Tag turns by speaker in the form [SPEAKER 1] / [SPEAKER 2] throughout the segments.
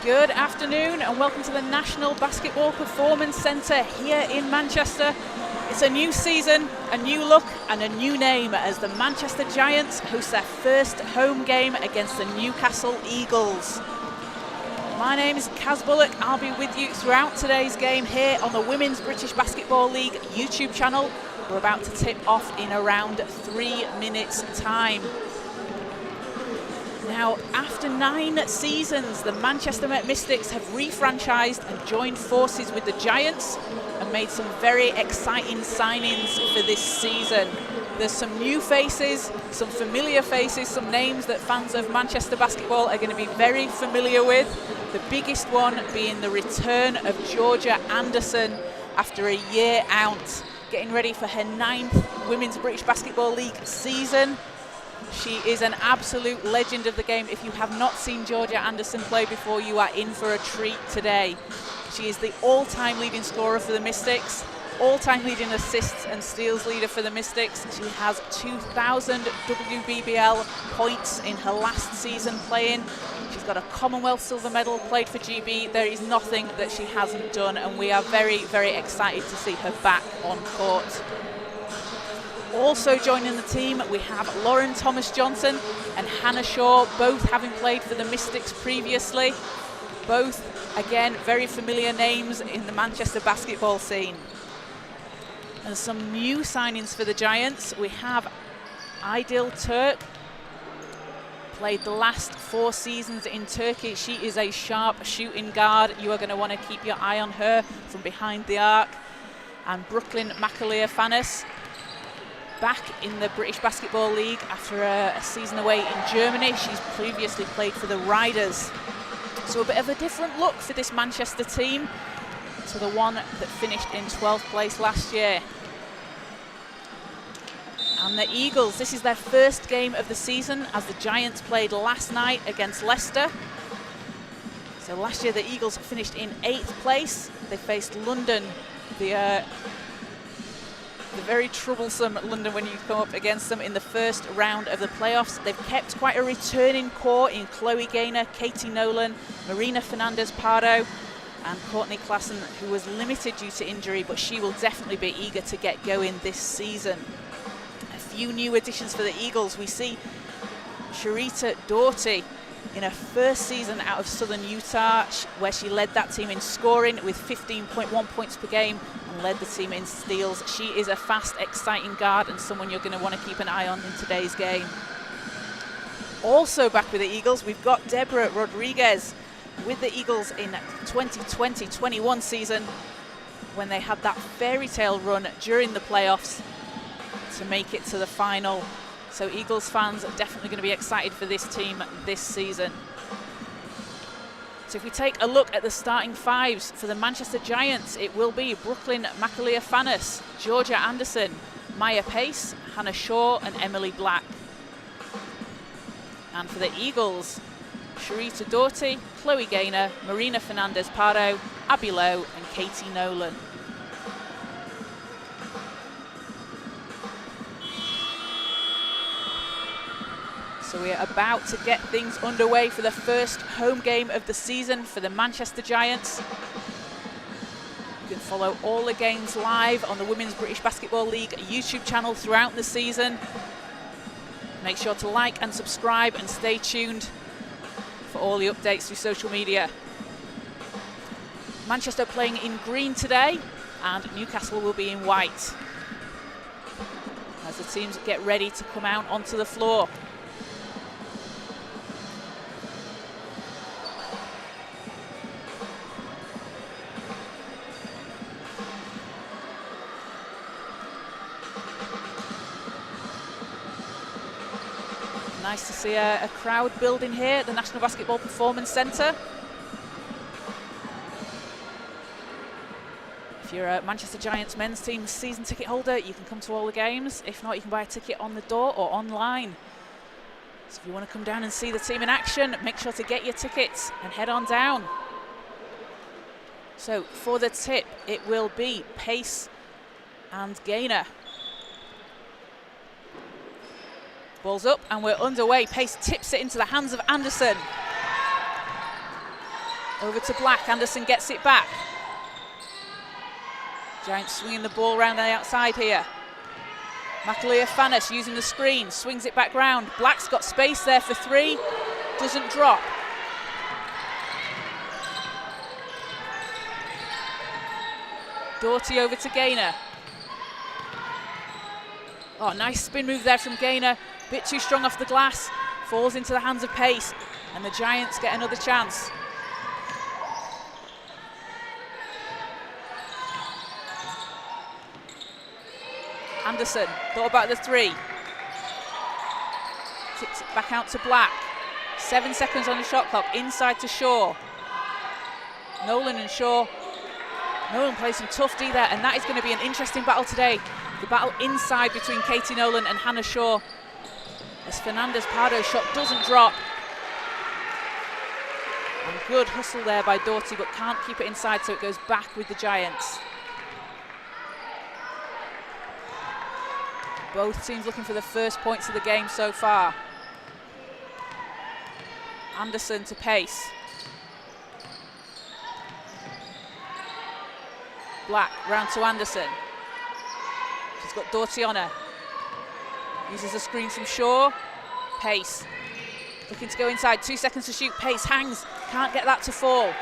[SPEAKER 1] Good afternoon and welcome to the National Basketball Performance Centre here in Manchester. It's a new season, a new look and a new name as the Manchester Giants host their first home game against the Newcastle Eagles. My name is Kaz Bullock. I'll be with you throughout today's game here on the Women's British Basketball League YouTube channel. We're about to tip off in around 3 minutes' time. Now, after 9 seasons, the Manchester Mystics have refranchised and joined forces with the Giants and made some very exciting signings for this season. There's some new faces, some familiar faces, some names that fans of Manchester basketball are going to be very familiar with. The biggest one being the return of Georgia Anderson after a year out, getting ready for her 9th Women's British Basketball League season. She is an absolute legend of the game. If you have not seen Georgia Anderson play before, you are in for a treat today. She is the all-time leading scorer for the Mystics, all-time leading assists and steals leader for the Mystics. She has 2,000 WBBL points in her last season playing. She's got a Commonwealth silver medal, played for GB. There is nothing that she hasn't done, and we are very, very excited to see her back on court. Also joining the team, we have Lauren Thomas-Johnson and Hannah Shaw, both having played for the Mystics previously. Both, again, very familiar names in the Manchester basketball scene. And some new signings for the Giants. We have Aydil Turk, played the last 4 seasons in Turkey. She is a sharp shooting guard. You are going to want to keep your eye on her from behind the arc. And Brooklyn McAleer-Fanis, back in the British Basketball League after a season away in Germany. She's previously played for the Riders. So a bit of a different look for this Manchester team to the one that finished in 12th place last year. And the Eagles, this is their first game of the season as the Giants played last night against Leicester. So last year the Eagles finished in 8th place. They faced London, the very troublesome London when you come up against them in the first round of the playoffs. They've kept quite a returning core in Chloe Gaynor, Katie Nolan, Marina Fernandez-Pardo and Courtney Klassen, who was limited due to injury, but she will definitely be eager to get going this season. A few new additions for the Eagles. We see Sharita Doughty in her first season out of Southern Utah, where she led that team in scoring with 15.1 points per game and led the team in steals. She is a fast, exciting guard and someone you're going to want to keep an eye on in today's game. Also back with the Eagles, we've got Deborah Rodriguez with the Eagles in 2020-21 season when they had that fairy tale run during the playoffs to make it to the final. So Eagles fans are definitely going to be excited for this team this season. So if we take a look at the starting fives for the Manchester Giants, it will be Brooklyn McAleer-Fanis, Georgia Anderson, Maya Pace, Hannah Shaw and Emily Black. And for the Eagles, Sharita Doughty, Chloe Gaynor, Marina Fernandez-Pardo, Abby Lowe and Katie Nolan. So we are about to get things underway for the first home game of the season for the Manchester Giants. You can follow all the games live on the Women's British Basketball League YouTube channel throughout the season. Make sure to like and subscribe and stay tuned for all the updates through social media. Manchester playing in green today and Newcastle will be in white as the teams get ready to come out onto the floor. Nice to see a crowd building here at the National Basketball Performance Centre. If you're a Manchester Giants men's team season ticket holder, you can come to all the games. If not, you can buy a ticket on the door or online. So if you want to come down and see the team in action, make sure to get your tickets and head on down. So for the tip, it will be Pace and Gaynor. Ball's up and we're underway. Pace tips it into the hands of Anderson. Over to Black. Anderson gets it back. Giants swinging the ball around the outside here. McAleer-Fannis using the screen, swings it back round. Black's got space there for three, doesn't drop. Doughty over to Gaynor. Oh, nice spin move there from Gaynor. Bit too strong off the glass. Falls into the hands of Pace, and the Giants get another chance. Anderson thought about the three. Kicks it back out to Black. 7 seconds on the shot clock, inside to Shaw. Nolan and Shaw. Nolan plays some tough D there, and that is going to be an interesting battle today. The battle inside between Katie Nolan and Hannah Shaw. As Fernandez-Pardo's shot doesn't drop. And good hustle there by Doughty, but can't keep it inside, so it goes back with the Giants. Both teams looking for the first points of the game so far. Anderson to Pace. Black round to Anderson. She's got Doughty on her. Uses a screen from Shaw. Pace. Looking to go inside. 2 seconds to shoot. Pace hangs. Can't get that to fall.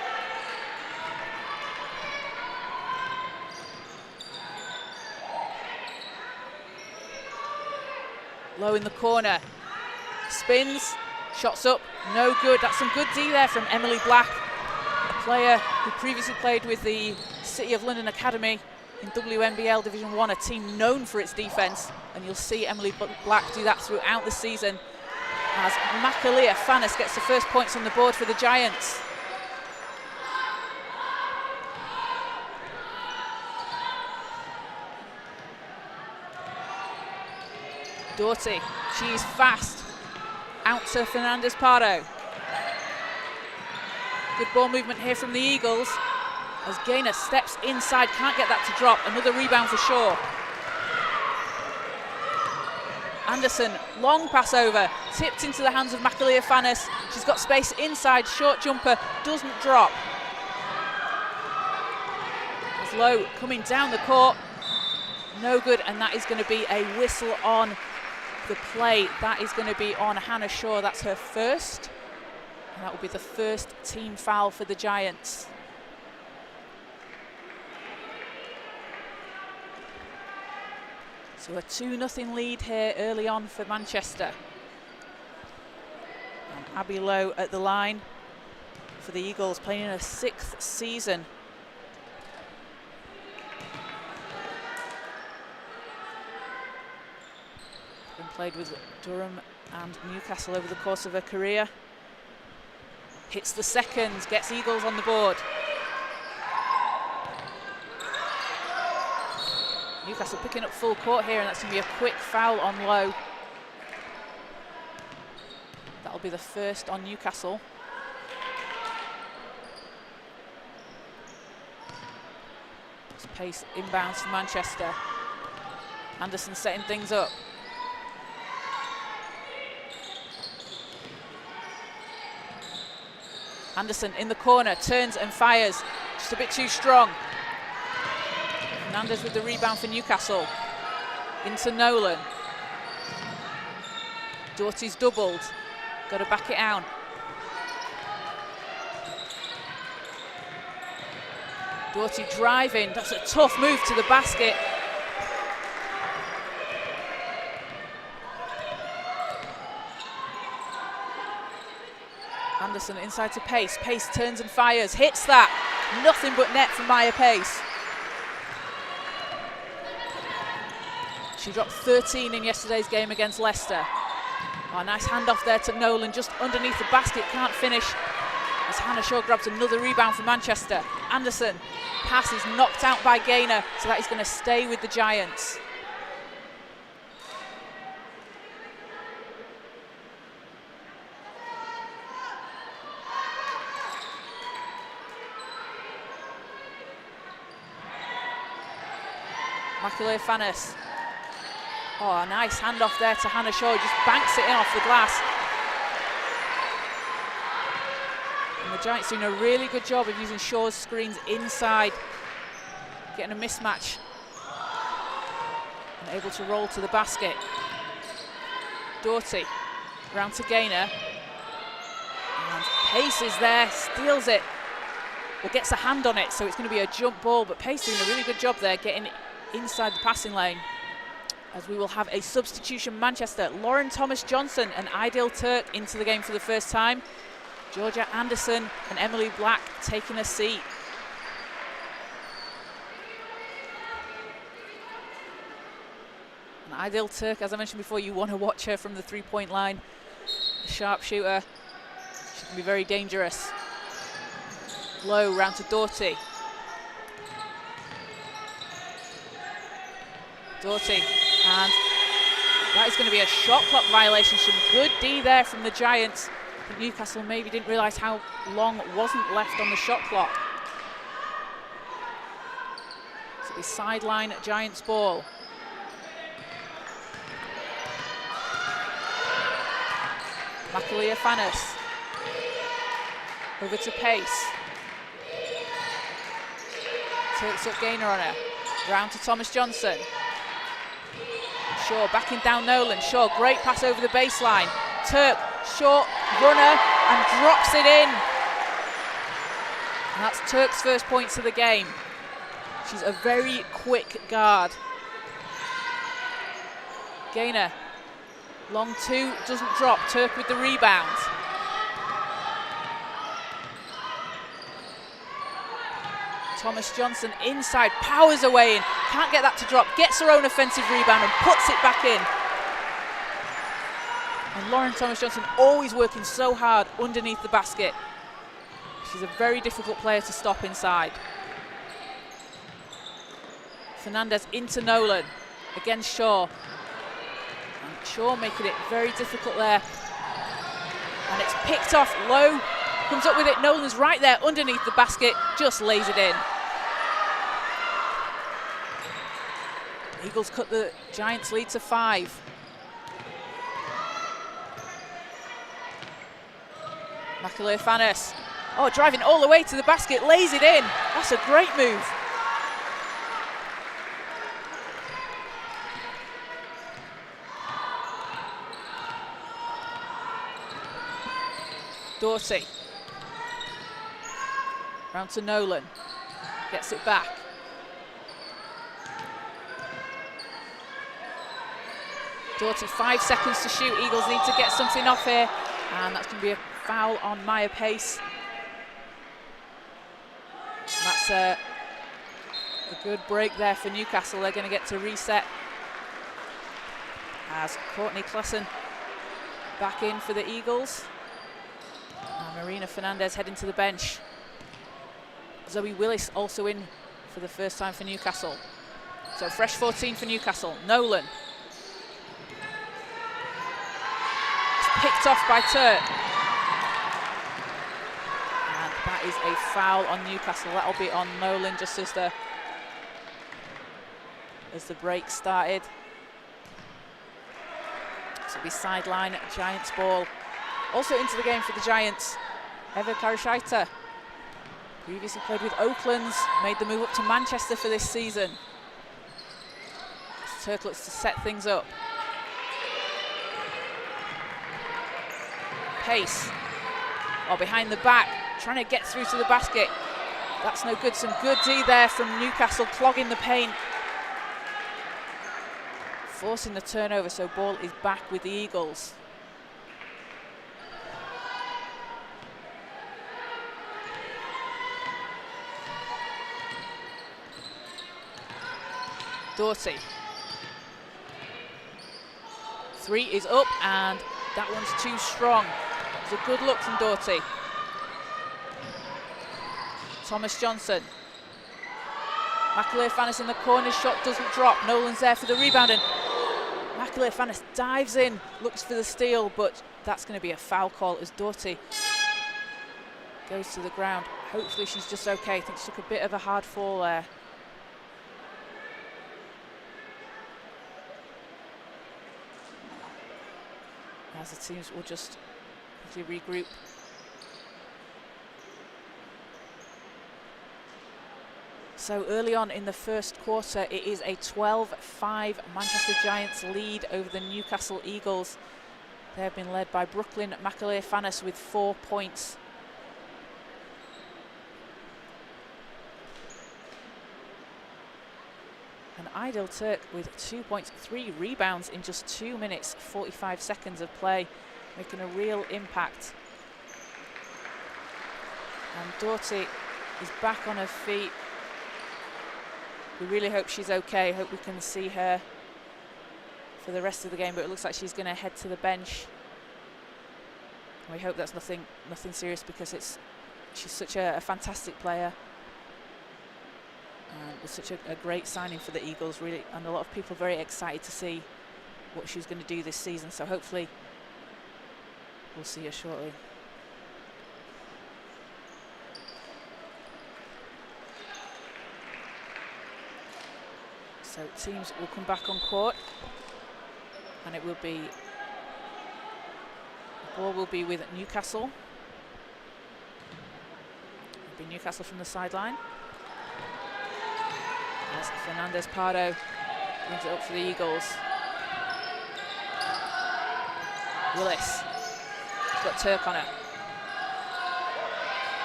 [SPEAKER 1] Low in the corner. Spins. Shots up. No good. That's some good D there from Emily Black, a player who previously played with the City of London Academy in WNBL Division 1, a team known for its defence. And you'll see Emily Black do that throughout the season as McAleer-Fannis gets the first points on the board for the Giants. Doughty, she's fast. Out to Fernandez-Pardo. Good ball movement here from the Eagles as Gaynor steps inside, can't get that to drop. Another rebound for Shaw. Anderson, long pass over, tipped into the hands of McAleer-Fannis. She's got space inside, short jumper, doesn't drop. As Lowe coming down the court, no good, and that is going to be a whistle on the play. That is going to be on Hannah Shaw. That's her first, and that will be the first team foul for the Giants. So a 2-0 lead here early on for Manchester. And Abby Lowe at the line for the Eagles, playing in her 6th season. Been played with Durham and Newcastle over the course of her career. Hits the second, gets Eagles on the board. Newcastle picking up full court here, and that's going to be a quick foul on Lowe. That'll be the first on Newcastle. It's Pace inbounds for Manchester. Anderson setting things up. Anderson in the corner, turns and fires. Just a bit too strong. Fernandez with the rebound for Newcastle. Into Nolan. Doughty's doubled. Got to back it out. Doughty driving. That's a tough move to the basket. Anderson inside to Pace. Pace turns and fires. Hits that. Nothing but net from Maya Pace. She dropped 13 in yesterday's game against Leicester. Oh, nice handoff there to Nolan, just underneath the basket, can't finish. As Hannah Shaw grabs another rebound for Manchester. Anderson, pass is knocked out by Gaynor, so that is going to stay with the Giants. McAleer-Fannis. Oh, a nice handoff there to Hannah Shaw, just banks it in off the glass. And the Giants doing a really good job of using Shaw's screens inside, getting a mismatch, and able to roll to the basket. Doughty, round to Gaynor, and Pace is there, steals it, but gets a hand on it, so it's going to be a jump ball, but Pace doing a really good job there, getting inside the passing lane. As we will have a substitution Manchester. Lauren Thomas-Johnson and Ideal Turk into the game for the first time. Georgia Anderson and Emily Black taking a seat. And Ideal Turk, as I mentioned before, you want to watch her from the three-point line. A sharpshooter. She can be very dangerous. Low, round to Doughty. Doughty, and that is going to be a shot clock violation. Some good D there from the Giants. I think Newcastle maybe didn't realise how long wasn't left on the shot clock. So the sideline Giants ball. Macalia Fanis. Over to Pace. Takes up Gaynor on her. Round to Thomas-Johnson. Shaw backing down Nolan. Shaw, great pass over the baseline. Turk, short runner, and drops it in. And that's Turk's first points of the game. She's a very quick guard. Gaynor, long two, doesn't drop. Turk with the rebound. Thomas-Johnson inside, powers away in, can't get that to drop, gets her own offensive rebound and puts it back in. And Lauren Thomas-Johnson always working so hard underneath the basket. She's a very difficult player to stop inside. Fernandez into Nolan, against Shaw. And Shaw making it very difficult there. And it's picked off low, comes up with it, Nolan's right there underneath the basket, just lays it in. Eagles cut the Giants' lead to 5. Macalia Fanis. Oh, driving all the way to the basket, lays it in. That's a great move. Doughty. Round to Nolan. Gets it back. Doughty, 5 seconds to shoot. Eagles need to get something off here. And that's going to be a foul on Maya Pace. And that's a good break there for Newcastle. They're going to get to reset. As Courtney Klassen back in for the Eagles. And Marina Fernandez heading to the bench. Zoe Willis also in for the first time for Newcastle. So fresh 14 for Newcastle. Nolan. It's picked off by Turk. And that is a foul on Newcastle. That'll be on Nolan just as the break started. So it'll be sideline Giants ball. Also into the game for the Giants, Eva Karashaita. Previously played with Oaklands, made the move up to Manchester for this season. Turk looks to set things up. Pace, behind the back, trying to get through to the basket. That's no good, some good D there from Newcastle, clogging the paint. Forcing the turnover, so ball is back with the Eagles. Doughty. 3 is up, and that one's too strong. It was a good look from Doughty. Thomas-Johnson. Macalia Fanis in the corner, shot doesn't drop. Nolan's there for the rebound, and Macalia Fanis dives in, looks for the steal, but that's going to be a foul call as Doughty goes to the ground. Hopefully she's just okay. I think she took a bit of a hard fall there. As the teams will just quickly regroup. So early on in the first quarter, it is a 12-5 Manchester Giants lead over the Newcastle Eagles. They have been led by Brooklyn McAleer-Fannis with 4 points. And Aidil Turk with 2 points, 3 rebounds in just 2 minutes, 45 seconds of play, making a real impact. And Doughty is back on her feet. We really hope she's okay. Hope we can see her for the rest of the game, but it looks like she's going to head to the bench. We hope that's nothing serious, because she's such a fantastic player. And it was such a great signing for the Eagles, really, and a lot of people very excited to see what she's going to do this season. So hopefully we'll see her shortly. So teams will come back on court, and it will be, the ball will be with Newcastle. It'll be Newcastle from the sideline. As Fernandez Pardo brings it up for the Eagles. Willis, she's got Turk on her.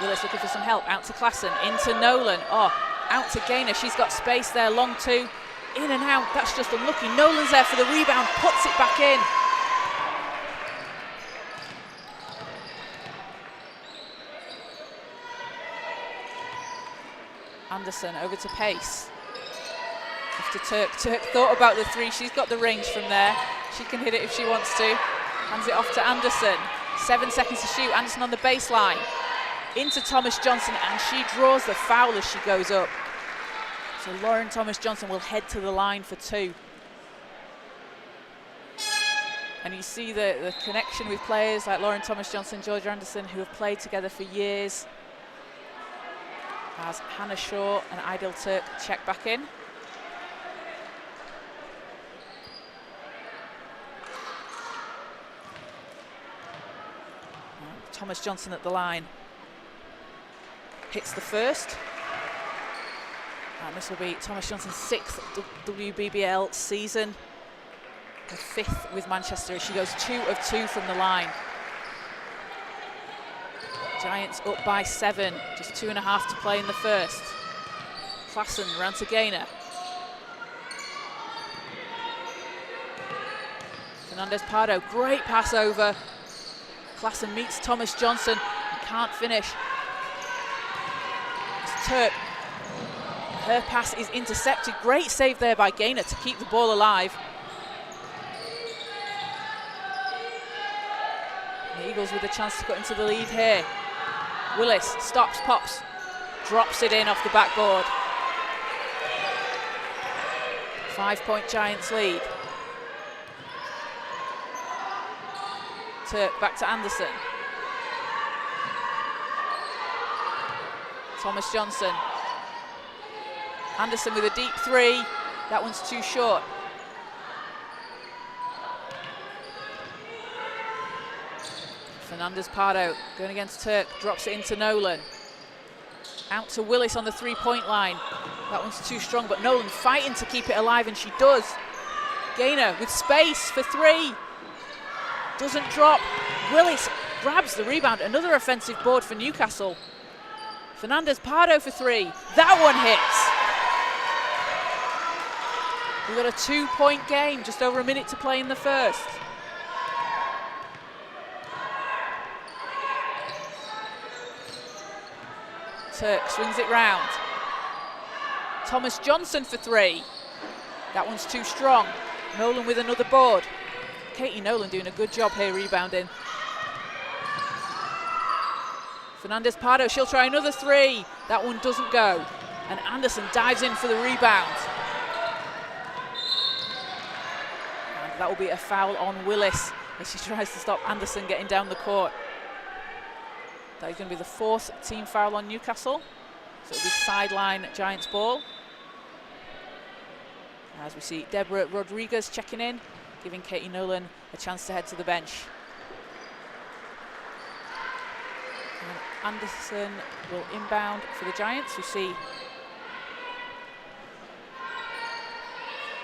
[SPEAKER 1] Willis looking for some help, out to Klassen, into Nolan, out to Gaynor, she's got space there, long two. In and out, that's just unlucky. Nolan's there for the rebound, puts it back in. Anderson over to Pace. Off to Turk. Turk thought about the three. She's got the range from there. She can hit it if she wants to. Hands it off to Anderson. 7 seconds to shoot. Anderson on the baseline. Into Thomas Johnson, and she draws the foul as she goes up. So Lauren Thomas-Johnson will head to the line for 2. And you see the connection with players like Lauren Thomas-Johnson, Georgia Anderson, who have played together for years. As Hannah Shaw and Aidil Turk check back in. Thomas Johnson at the line. Hits the first. And this will be Thomas Johnson's 6th WBBL season, the 5th with Manchester, as she goes 2 of 2 from the line. Giants up by 7, just 2.5 to play in the first. Klassen round to Gaynor. Fernandez Pardo, great pass over. Klassen meets Thomas Johnson, and can't finish. It's Turk. Her pass is intercepted. Great save there by Gaynor to keep the ball alive. The Eagles with a chance to cut into the lead here. Willis stops, pops, drops it in off the backboard. 5-point Giants lead. Turk back to Anderson. Thomas Johnson. Anderson with a deep 3. That one's too short. Fernandez Pardo going against Turk, drops it into Nolan. Out to Willis on the 3-point line. That one's too strong, but Nolan fighting to keep it alive, and she does. Gaynor with space for 3. Doesn't drop. Willis grabs the rebound. Another offensive board for Newcastle. Fernandez Pardo for 3. That one hits. We've got a 2-point game, just over a minute to play in the first. Turk swings it round. Thomas Johnson for 3. That one's too strong. Nolan with another board. Katie Nolan doing a good job here rebounding. Fernandez Pardo, she'll try another 3. That one doesn't go. And Anderson dives in for the rebound. And that will be a foul on Willis as she tries to stop Anderson getting down the court. That is going to be the 4th team foul on Newcastle. So it'll be sideline Giants ball. As we see Deborah Rodriguez checking in, giving Katie Nolan a chance to head to the bench. And Anderson will inbound for the Giants. We see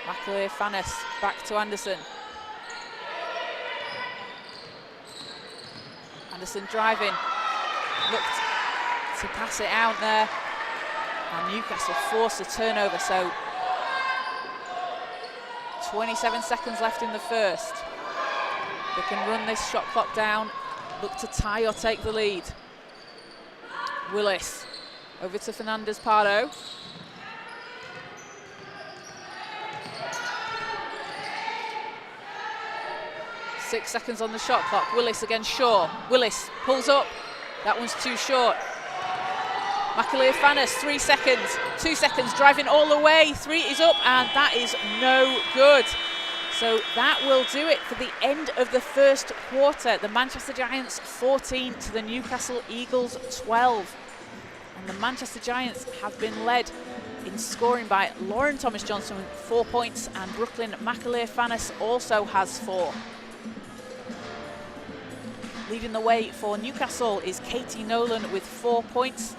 [SPEAKER 1] McAleer-Fannis back to Anderson. Anderson driving, looked to pass it out there, and Newcastle forced a turnover, so 27 seconds left in the first. They can run this shot clock down, look to tie or take the lead. Willis over to Fernandez-Pardo. Six seconds on the shot clock. Willis against Shaw. Willis pulls up. That one's too short. McAleer-Fannis, 3 seconds. 2 seconds, driving all the way. 3 is up, and that is no good. So that will do it for the end of the first quarter. The Manchester Giants 14 to the Newcastle Eagles 12. And the Manchester Giants have been led in scoring by Lauren Thomas-Johnson with 4 points, and Brooklyn McAleer-Fannis also has 4. Leading the way for Newcastle is Katie Nolan with 4 points.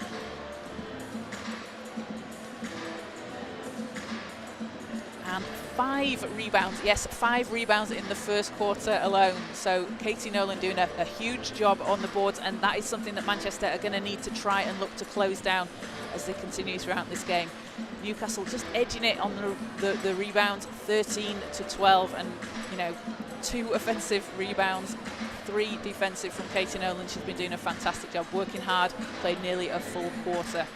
[SPEAKER 1] And 5 rebounds. Yes, 5 rebounds in the first quarter alone. So Katie Nolan doing a huge job on the boards, and that is something that Manchester are going to need to try and look to close down as they continue throughout this game. Newcastle just edging it on the rebounds, 13 to 12, and 2 offensive rebounds, 3 defensive from Katie Nolan. She's been doing a fantastic job, working hard, played nearly a full quarter.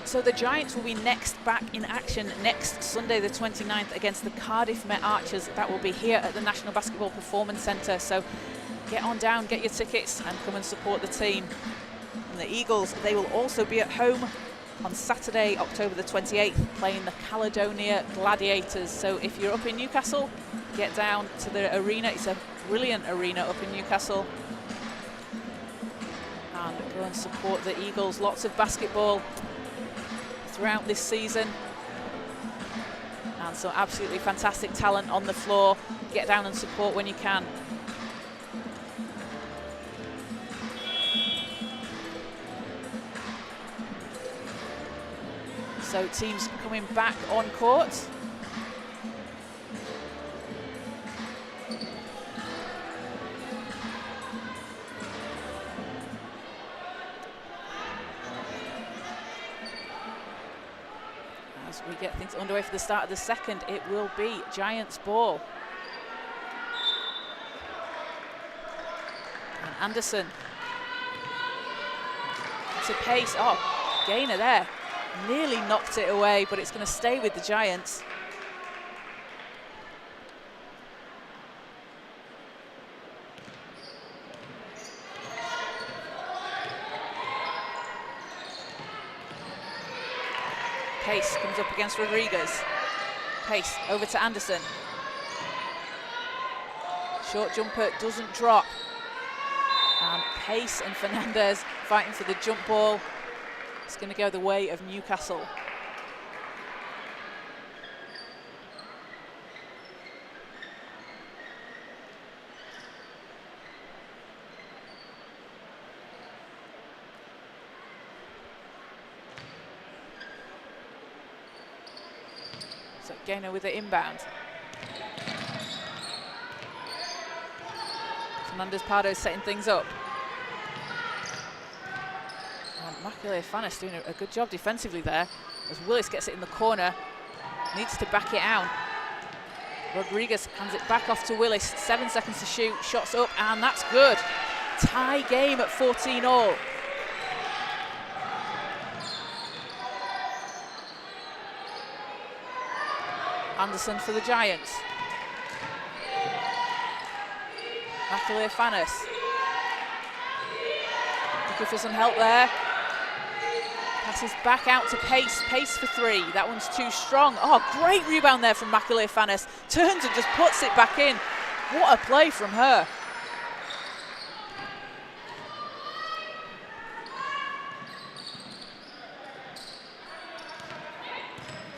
[SPEAKER 1] So the Giants will be next back in action next Sunday the 29th against the Cardiff Met Archers. That will be here at the National Basketball Performance Centre. So get on down, get your tickets and come and support the team. And the Eagles, they will also be at home on Saturday, October the 28th, playing the Caledonia Gladiators. So if you're up in Newcastle, get down to the arena. It's a brilliant arena up in Newcastle. And go and support the Eagles. Lots of basketball throughout this season. And so absolutely fantastic talent on the floor. Get down and support when you can. So teams coming back on court. As we get things underway for the start of the second, it will be Giants ball. And Anderson to pace. Oh, Gaynor there. Nearly knocked it away, but it's going to stay with the Giants. Pace comes up against Rodriguez. Pace over to Anderson. Short jumper doesn't drop. And Pace and Fernandez fighting for the jump ball. It's going to go the way of Newcastle. So Gaynor with the inbound. Fernandez-Pardo setting things up. McAleer-Fannis doing a good job defensively there as Willis gets it in the corner, needs to back it out. Rodriguez hands it back off to Willis, 7 seconds to shoot, shots up, and that's good. Tie game at 14 all. Anderson for the Giants. McAleer-Fannis. Looking for some help there. Passes back out to Pace. Pace for 3. That one's too strong. Oh, great rebound there from McAleer-Fannis. Turns and just puts it back in. What a play from her.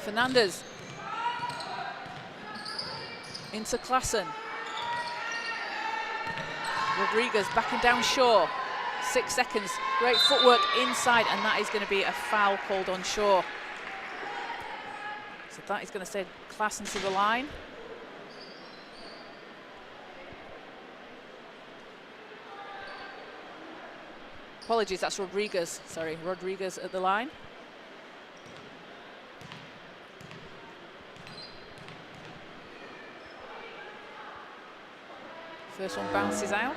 [SPEAKER 1] Fernandez. Into Klassen. Rodriguez backing down Shaw. 6 seconds, great footwork inside, and that is going to be a foul called on Shaw. So that is going to send Klassen to the line. Apologies, that's Rodriguez. Sorry, Rodriguez at the line. First one bounces out.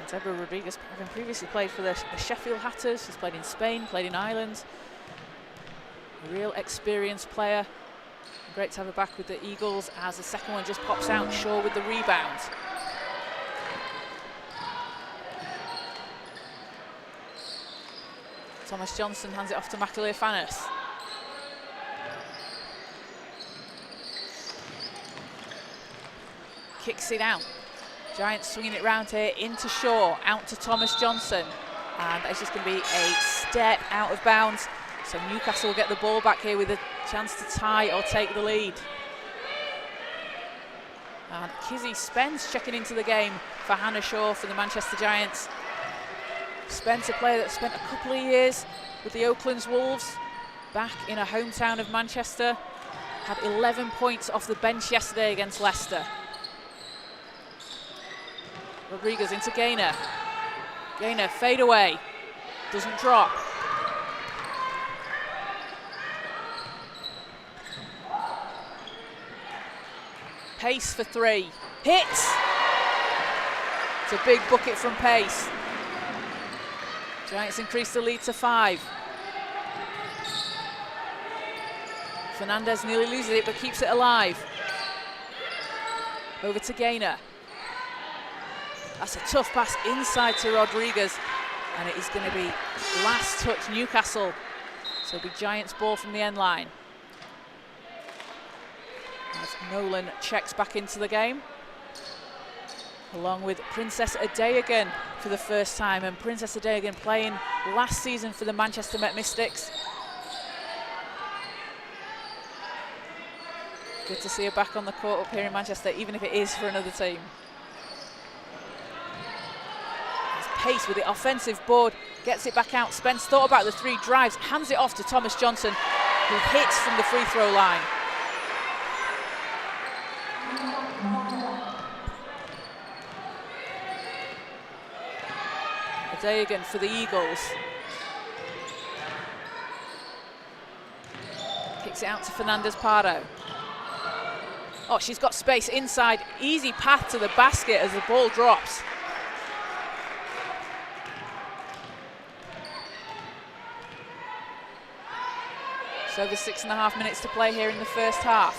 [SPEAKER 1] And Deborah Rodriguez, having previously played for the Sheffield Hatters, she's played in Spain, played in Ireland. A real experienced player. Great to have her back with the Eagles as the second one just pops out. Shaw with the rebound. Thomas Johnson hands it off to Macaulay Fanis. Kicks it out. Giants swinging it round here into Shaw, out to Thomas Johnson. And it's just going to be a step out of bounds. So Newcastle will get the ball back here with a chance to tie or take the lead. And Kizzy Spence checking into the game for Hannah Shaw for the Manchester Giants. Spence, a player that spent a couple of years with the Oakland's Wolves, back in her hometown of Manchester. Had 11 points off the bench yesterday against Leicester. Rodriguez into Gaynor. Gaynor, fade away. Doesn't drop. Pace for three. Hits! It's a big bucket from Pace. Giants increase the lead to 5. Fernandez nearly loses it but keeps it alive. Over to Gaynor. That's a tough pass inside to Rodriguez, and it is going to be last touch Newcastle. So it'll be Giants ball from the end line. As Nolan checks back into the game, along with Princess Adeogun for the first time, and Princess Adeogun playing last season for the Manchester Met Mystics. Good to see her back on the court up here in Manchester, even if it is for another team. Pace with the offensive board, gets it back out. Spence thought about the three, drives, hands it off to Thomas Johnson, who hits from the free throw line. Adeogun for the Eagles. Kicks it out to Fernandez Pardo. Oh, she's got space inside. Easy path to the basket as the ball drops. It's over 6.5 minutes to play here in the first half.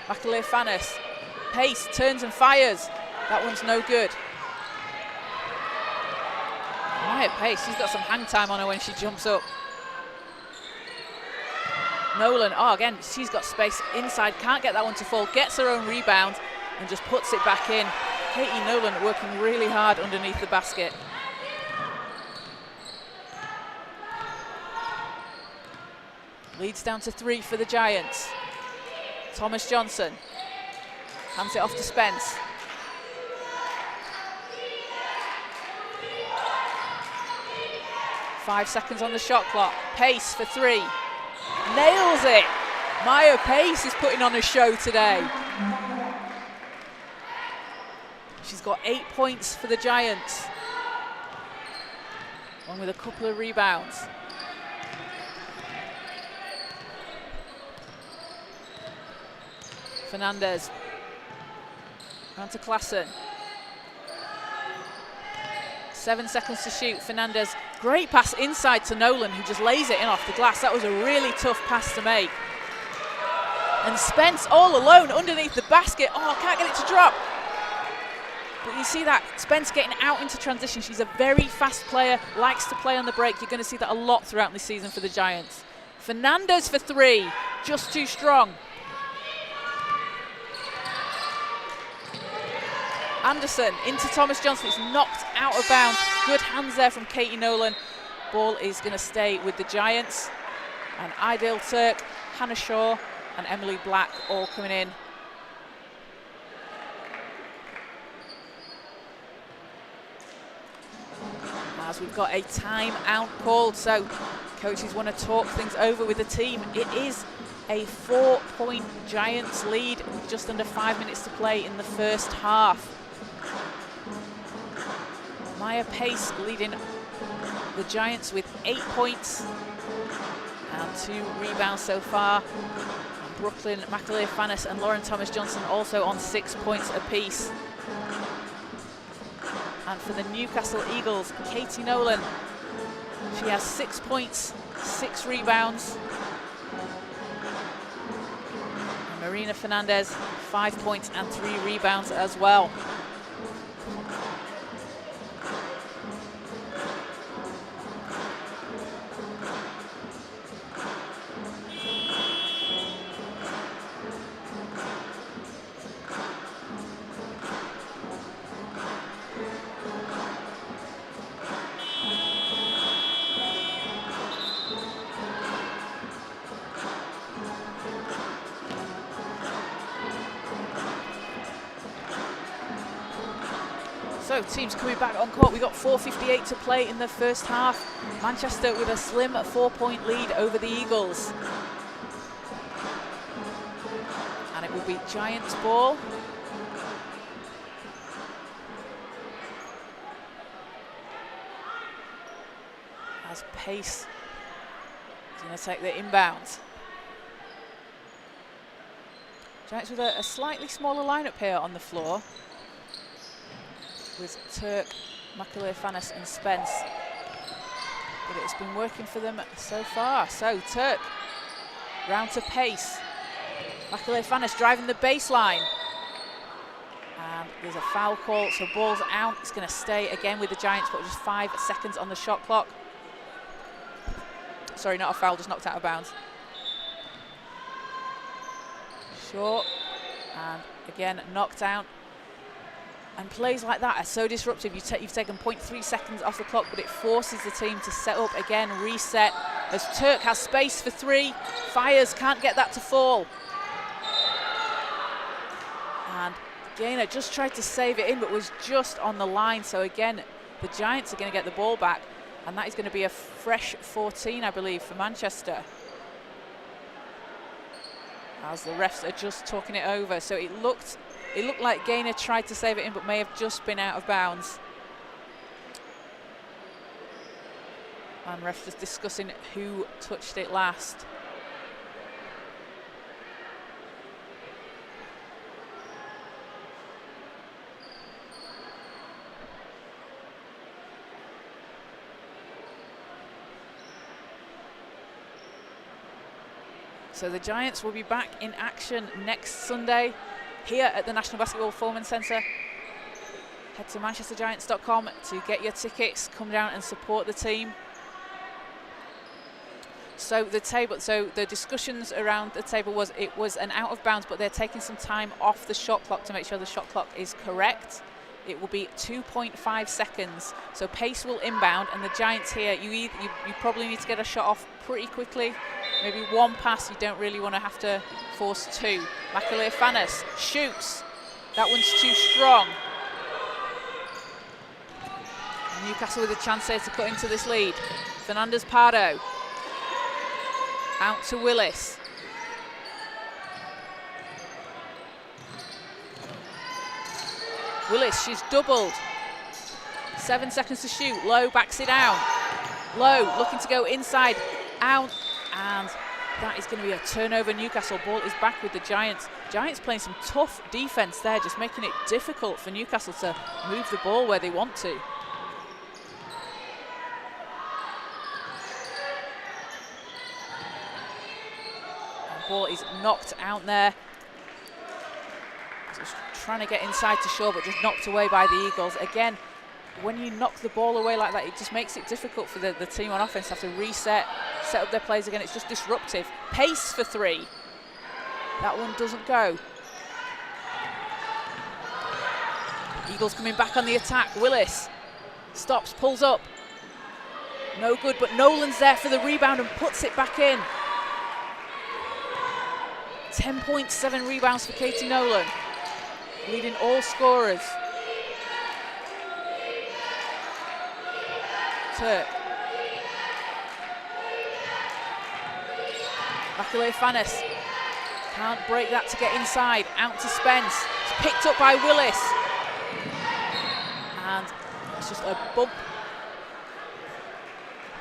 [SPEAKER 1] Macaulay Fanis. Pace turns and fires. That one's no good. Maya Pace, she's got some hang time on her when she jumps up. Nolan, oh again, she's got space inside, can't get that one to fall, gets her own rebound and just puts it back in. Katie Nolan working really hard underneath the basket. Leads down to 3 for the Giants. Thomas Johnson hands it off to Spence. Five seconds on the shot clock. Pace for 3. Nails it. Maya Pace is putting on a show today. She's got 8 points for the Giants, along with a couple of rebounds. Fernandez. Round to Klassen. 7 seconds to shoot. Fernandez, great pass inside to Nolan, who just lays it in off the glass. That was a really tough pass to make. And Spence all alone underneath the basket. Oh, can't get it to drop. But you see that, Spence getting out into transition. She's a very fast player, likes to play on the break. You're going to see that a lot throughout this season for the Giants. Fernandez for 3, just too strong. Anderson into Thomas Johnson. It's knocked out of bounds. Good hands there from Katie Nolan. Ball is going to stay with the Giants. And Ideal Turk, Hannah Shaw and Emily Black all coming in. As we've got a timeout called, so Coaches want to talk things over with the team. It is a 4-point Giants lead with just under 5 minutes to play in the first half. Maya Pace leading the Giants with 8 points and 2 rebounds so far. And Brooklyn McAleer-Fannis and Lauren Thomas-Johnson also on 6 points apiece. And for the Newcastle Eagles, Katie Nolan, she has 6 points, 6 rebounds. And Marina Fernandez, 5 points and 3 rebounds as well. So teams coming back on court. We've got 4:58 to play in the first half. Manchester with a slim 4-point lead over the Eagles. And it will be Giants ball. As Pace is going to take the inbound. Giants with a slightly smaller lineup here on the floor, with Turk, McAleer-Fannis and Spence. But it's been working for them so far. So Turk, round to Pace. McAleer-Fannis driving the baseline. And there's a foul call, so ball's out. It's going to stay again with the Giants, but just 5 seconds on the shot clock. Sorry, not a foul, just knocked out of bounds. Short, and again knocked out. And plays like that are so disruptive. You've taken 0.3 seconds off the clock, but it forces the team to set up again, reset. As Turk has space for 3, fires, can't get that to fall. And Gaynor just tried to save it in, but was just on the line. So again, the Giants are going to get the ball back, and that is going to be a fresh 14, I believe, for Manchester. As the refs are just talking it over. So it looked like Gaynor tried to save it in, but may have just been out of bounds. And refs just discussing who touched it last. So the Giants will be back in action next Sunday here at the National Basketball Performance Centre. Head to manchestergiants.com to get your tickets. Come down and support the team. So the discussions around the table was it was an out of bounds, but they're taking some time off the shot clock to make sure the shot clock is correct. It will be 2.5 seconds. So Pace will inbound, and the Giants here, you probably need to get a shot off pretty quickly. Maybe 1 pass, you don't really want to have to force 2. McAleer-Fannis shoots. That one's too strong. Newcastle with a chance here to cut into this lead. Fernandez-Pardo. Out to Willis. Willis, she's doubled. 7 seconds to shoot. Lowe backs it down. Lowe looking to go inside. Out. And that is going to be a turnover. Newcastle ball is back with the Giants. Giants playing some tough defense there, just making it difficult for Newcastle to move the ball where they want to. And ball is knocked out there. Just trying to get inside to Shaw, but just knocked away by the Eagles. Again, when you knock the ball away like that, it just makes it difficult for the team on offense to have to reset, set up their plays again. It's just disruptive. Pace for 3. That one doesn't go. Eagles coming back on the attack. Willis stops, pulls up. No good, but Nolan's there for the rebound and puts it back in. 10.7 rebounds for Katie Nolan, leading all scorers. Turk. Macaulay-Fannis can't break that to get inside. Out to Spence. It's picked up by Willis. And it's just a bump.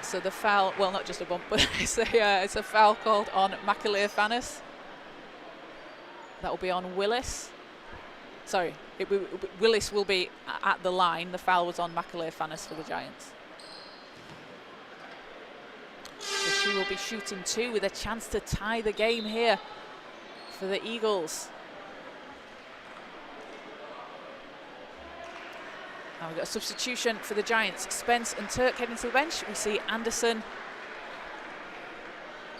[SPEAKER 1] So the foul, well, not just a bump, but it's a foul called on Macaulay-Fannis. That will be on Willis. Sorry, Willis will be at the line. The foul was on Macaulay-Fannis for the Giants. So she will be shooting 2 with a chance to tie the game here for the Eagles. Now we've got a substitution for the Giants. Spence and Turk heading to the bench. We see Anderson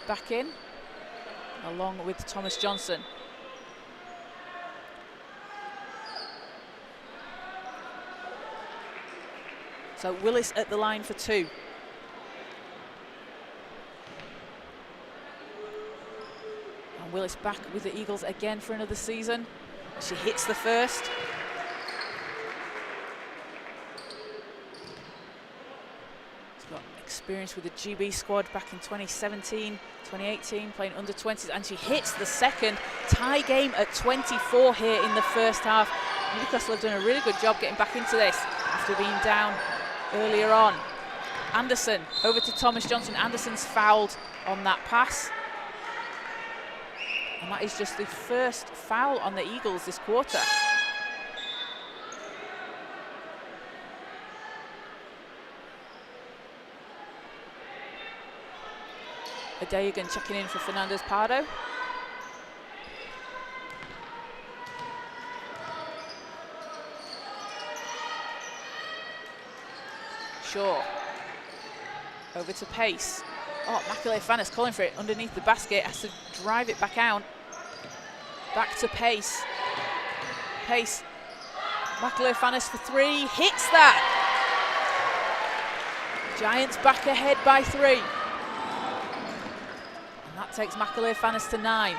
[SPEAKER 1] back in, along with Thomas Johnson. So Willis at the line for 2. And Willis back with the Eagles again for another season. She hits the first. Experience with the GB squad back in 2017, 2018, playing under 20s, and she hits the second. Tie game at 24 here in the first half. Newcastle have done a really good job getting back into this after being down earlier on. Anderson over to Thomas Johnson. Anderson's fouled on that pass. And that is just the first foul on the Eagles this quarter. Adeogun checking in for Fernandez Pardo. Shaw over to Pace. Oh, Macaulay-Fannis calling for it underneath the basket, has to drive it back out. Back to Pace. Pace. Macaulay-Fannis for 3, hits that. Giants back ahead by 3. And that takes Macaulay-Fannis to 9.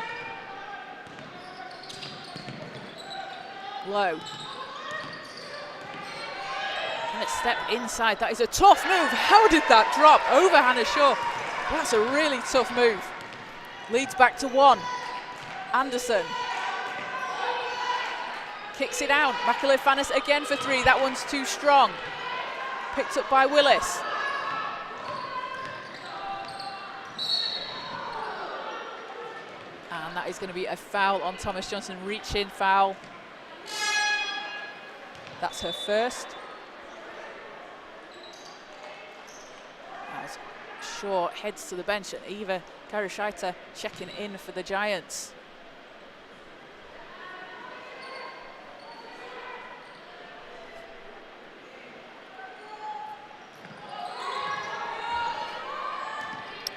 [SPEAKER 1] Low. Can it step inside? That is a tough move. How did that drop over Hannah Shaw? That's a really tough move. Leads back to 1. Anderson. Kicks it out. Macaulay-Fannis again for 3. That one's too strong. Picked up by Willis. And that is going to be a foul on Thomas Johnson. Reach in foul. That's her first. As Shaw heads to the bench, and Eva Karashaita checking in for the Giants.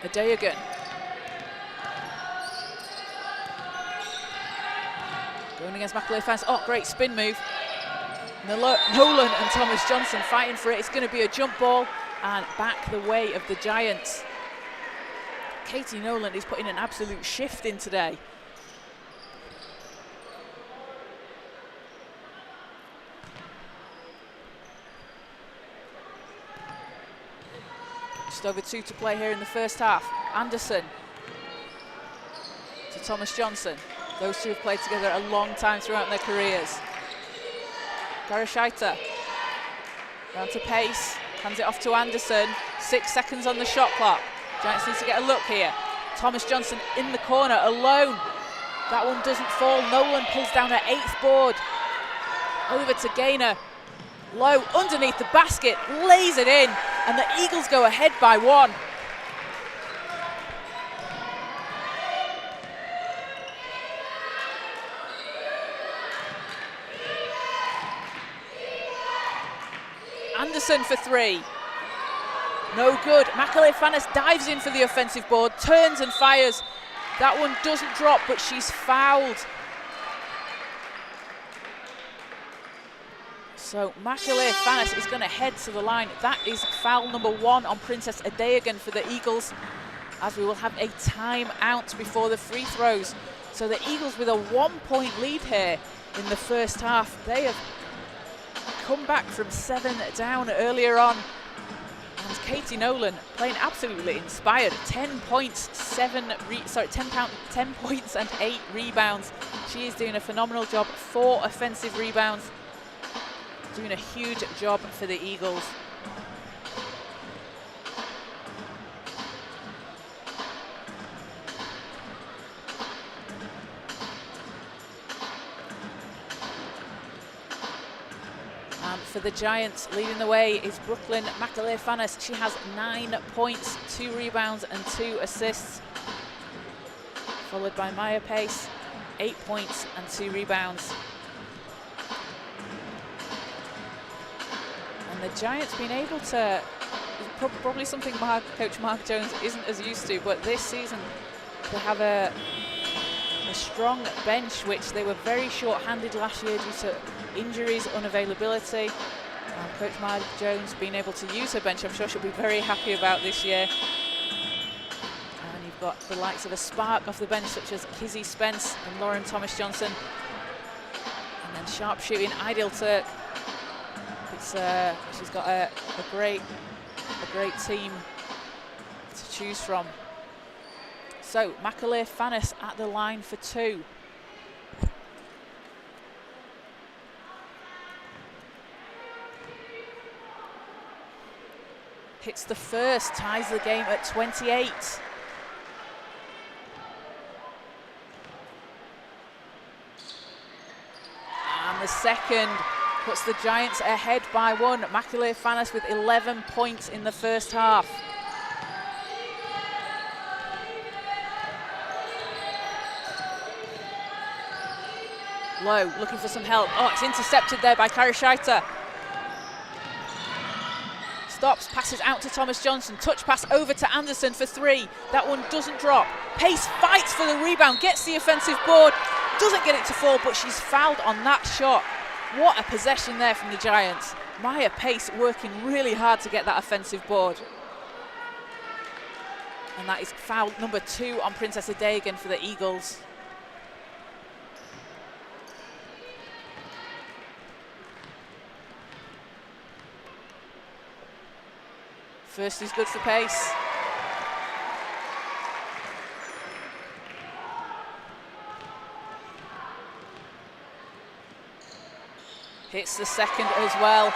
[SPEAKER 1] Adeogun. Going against Macaulay-Fannis. Oh, great spin move. Nolan and Thomas Johnson fighting for it. It's going to be a jump ball and back the way of the Giants. Katie Nolan is putting an absolute shift in today. Just over 2 to play here in the first half. Anderson to Thomas Johnson. Those two have played together a long time throughout their careers. Karashaita. Round to Pace. Hands it off to Anderson. 6 seconds on the shot clock. Giants need to get a look here. Thomas Johnson in the corner alone. That one doesn't fall. Nolan pulls down her 8th board. Over to Gaynor. Low underneath the basket. Lays it in. And the Eagles go ahead by 1. Anderson for 3. No good. Macaulay-Fannis dives in for the offensive board, turns and fires. That one doesn't drop, but she's fouled. So Macaulay-Fannis is going to head to the line. That is foul number 1 on Princess Adeogun for the Eagles, as we will have a timeout before the free throws. So the Eagles with a 1-point lead here in the first half. They have come back from 7 down earlier on. And Katie Nolan playing absolutely inspired. 10 points, 10 points and 8 rebounds. She is doing a phenomenal job. 4 offensive rebounds. Doing a huge job for the Eagles. And for the Giants, leading the way is Brooklyn McAleer-Fannis. She has 9 points, 2 rebounds and 2 assists. Followed by Maya Pace, 8 points and 2 rebounds. And the Giants been able to, probably something Coach Mark Jones isn't as used to, but this season they have a strong bench, which they were very short-handed last year due to injuries, unavailability. And Coach Mark Jones being able to use her bench, I'm sure she'll be very happy about this year. And you've got the likes of a spark off the bench, such as Kizzy Spence and Lauren Thomas-Johnson. And then sharpshooting Ideal Turk. She's got a great team to choose from. So McAleer-Fannis at the line for 2. Hits the first, ties the game at 28. And the second puts the Giants ahead by 1. McAleer-Fannis with 11 points in the first half. Low, looking for some help. Oh, it's intercepted there by Karashita. Stops, passes out to Thomas-Johnson. Touch pass over to Anderson for 3. That one doesn't drop. Pace fights for the rebound, gets the offensive board. Doesn't get it to fall, but she's fouled on that shot. What a possession there from the Giants. Maya Pace working really hard to get that offensive board. And that is foul number 2 on Princess Adegan for the Eagles. First is good for Pace. Hits the second as well.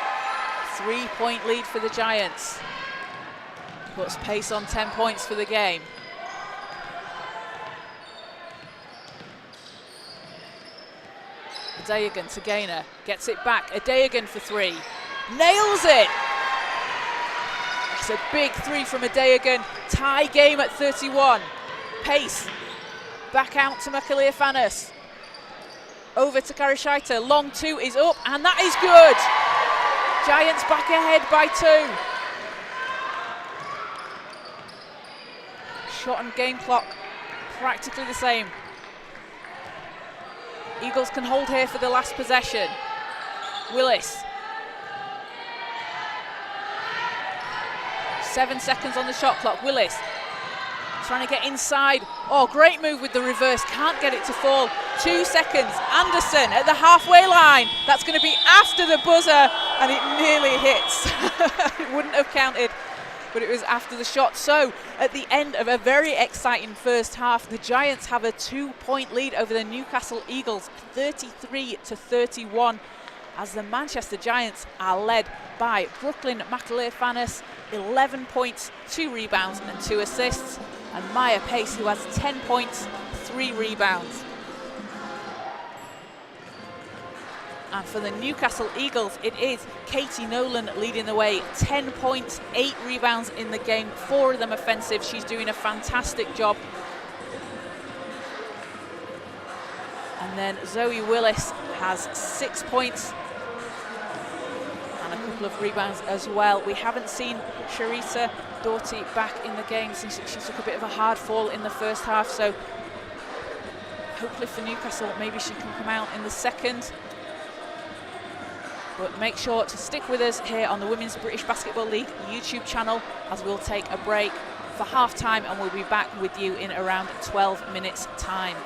[SPEAKER 1] 3-point lead for the Giants. Puts Pace on 10 points for the game. Adegan to Gaynor, gets it back. Adegan for 3. Nails it! It's a big 3 from Adegan. Tie game at 31. Pace back out to McAleer-Fannis. Over to Karashita. Long 2 is up, and that is good. Giants back ahead by 2. Shot and game clock practically the same. Eagles can hold here for the last possession. Willis. 7 seconds on the shot clock. Willis trying to get inside. Oh, great move with the reverse. Can't get it to fall. 2 seconds. Anderson at the halfway line. That's going to be after the buzzer, and it nearly hits. It wouldn't have counted, but it was after the shot. So at the end of a very exciting first half, the Giants have a 2-point lead over the Newcastle Eagles, 33-31, as the Manchester Giants are led by Brooklyn McAleer-Fannis, 11 points, 2 rebounds and 2 assists, and Maya Pace, who has 10 points, 3 rebounds. And for the Newcastle Eagles, it is Katie Nolan leading the way. 10 points, 8 rebounds in the game, 4 of them offensive. She's doing a fantastic job. And then Zoe Willis has 6 points and a couple of rebounds as well. We haven't seen Sharita Doughty back in the game since she took a bit of a hard fall in the first half. So hopefully for Newcastle, maybe she can come out in the second. But make sure to stick with us here on the Women's British Basketball League YouTube channel, as we'll take a break for half-time and we'll be back with you in around 12 minutes' time.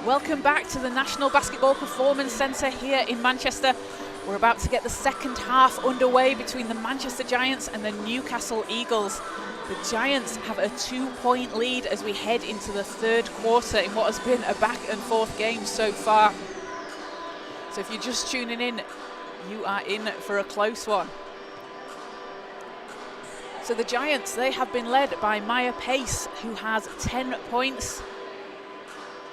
[SPEAKER 1] Welcome back to the National Basketball Performance Centre here in Manchester. We're about to get the second half underway between the Manchester Giants and the Newcastle Eagles. The Giants have a 2-point lead as we head into the third quarter in what has been a back and forth game so far. So if you're just tuning in, you are in for a close one. So the Giants, they have been led by Maya Pace, who has 10 points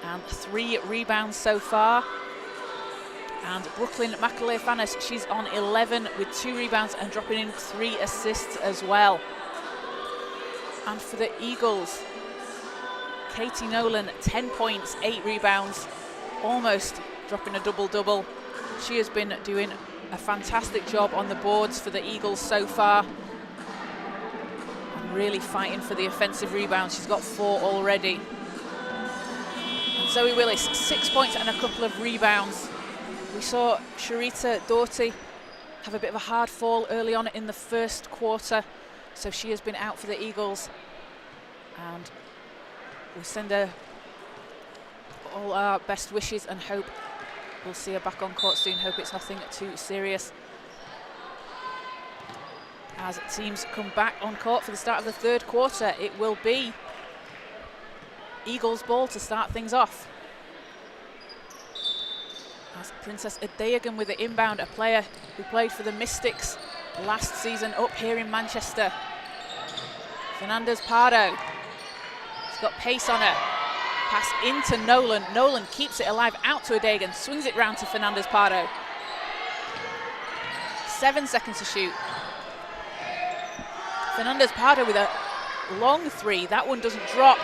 [SPEAKER 1] and 3 rebounds so far. And Brooklyn McAleer-Fanis, she's on 11 with 2 rebounds and dropping in 3 assists as well. And for the Eagles, Katie Nolan, 10 points, 8 rebounds, almost dropping a double-double. She has been doing a fantastic job on the boards for the Eagles so far. And really fighting for the offensive rebounds. She's got 4 already. And Zoe Willis, 6 points and a couple of rebounds. We saw Sharita Doughty have a bit of a hard fall early on in the first quarter, so she has been out for the Eagles. And we send her all our best wishes and hope we'll see her back on court soon. Hope it's nothing too serious. As teams come back on court for the start of the third quarter, it will be Eagles ball to start things off. As Princess Adeogun with the inbound, a player who played for the Mystics last season up here in Manchester. Fernandez Pardo. She's got pace on her. Pass into Nolan. Nolan keeps it alive out to Adeogun, swings it round to Fernandez Pardo. 7 seconds to shoot. Fernandez Pardo with a long 3. That one doesn't drop,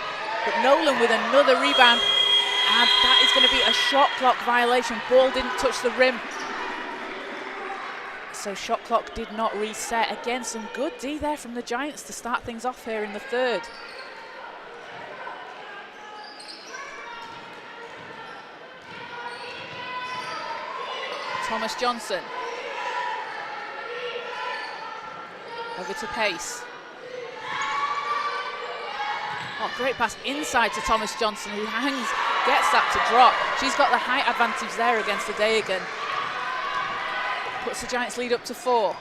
[SPEAKER 1] but Nolan with another rebound. And that is going to be a shot clock violation. Ball didn't touch the rim. So shot clock did not reset. Again, some good D there from the Giants to start things off here in the third. Thomas Johnson. Over to Pace. Oh, great pass inside to Thomas Johnson, who hangs, gets that to drop. She's got the height advantage there against Adeogun. Puts the Giants lead up to 4.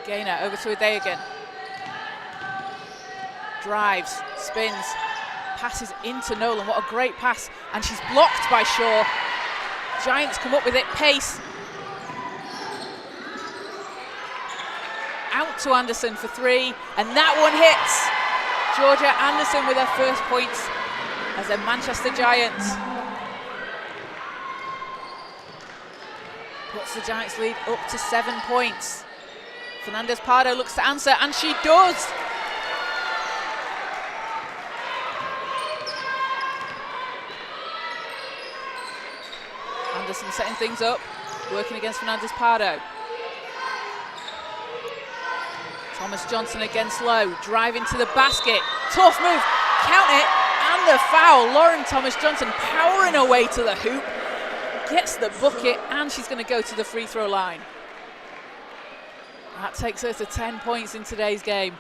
[SPEAKER 1] Gaynor over to Adeogun. Drives, spins, passes into Nolan. What a great pass. And she's blocked by Shaw. Giants come up with it. Pace. Out to Anderson for 3, and that one hits. Georgia Anderson with her first points as a Manchester Giants. Puts the Giants lead up to 7 points. Fernandez Pardo looks to answer, and she does. Anderson setting things up, working against Fernandez Pardo. Thomas Johnson against Lowe, driving to the basket. Tough move, count it, and the foul. Lauren Thomas Johnson powering her way to the hoop, gets the bucket, and she's going to go to the free throw line. That takes her to 10 points in today's game.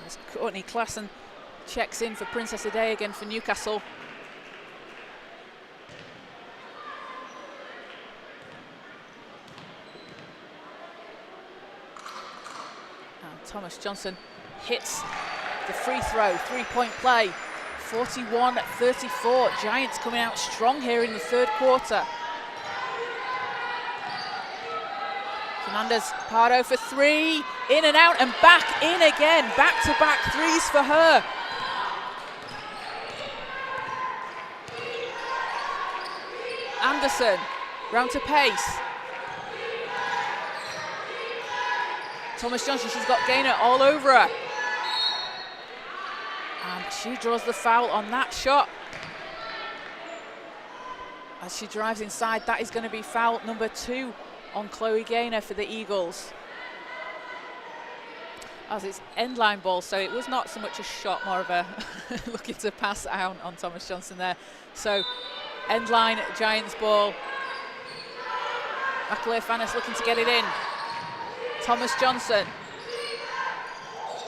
[SPEAKER 1] As Courtney Klassen checks in for Princess Adeogun for Newcastle. Thomas Johnson hits the free throw, 3-point play, 41-34. Giants coming out strong here in the third quarter. Fernandez Pardo for 3, in and out and back in again. Back-to-back threes for her. Anderson, round to Pace. Thomas Johnson, she's got Gaynor all over her. And she draws the foul on that shot. As she drives inside, that is going to be foul number 2 on Chloe Gaynor for the Eagles. As it's end line ball, so it was not so much a shot, more of a looking to pass out on Thomas Johnson there. So end line Giants ball. McAleer-Fannis looking to get it in. Thomas Johnson.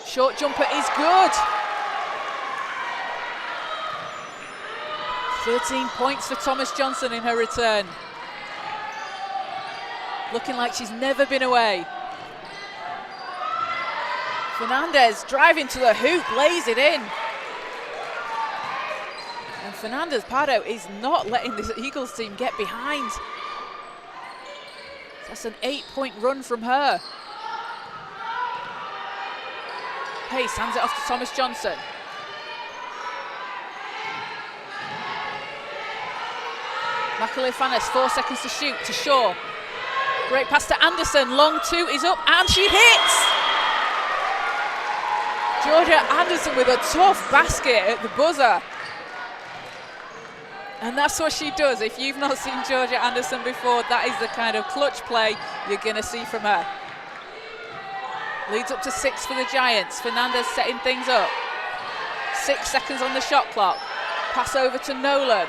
[SPEAKER 1] Short jumper is good. 13 points for Thomas Johnson in her return. Looking like she's never been away. Fernandez driving to the hoop, lays it in. And Fernandez Pardo is not letting this Eagles team get behind. That's an 8-point run from her. Pace hands it off to Thomas Johnson. McAleer-Fannis, 4 seconds to shoot, to Shaw. Great pass to Anderson, long two is up, and she hits! Georgia Anderson with a tough basket at the buzzer. And that's what she does. If you've not seen Georgia Anderson before, that is the kind of clutch play you're going to see from her. Leads up to 6 for the Giants. Fernandez setting things up. 6 seconds on the shot clock. Pass over to Nolan.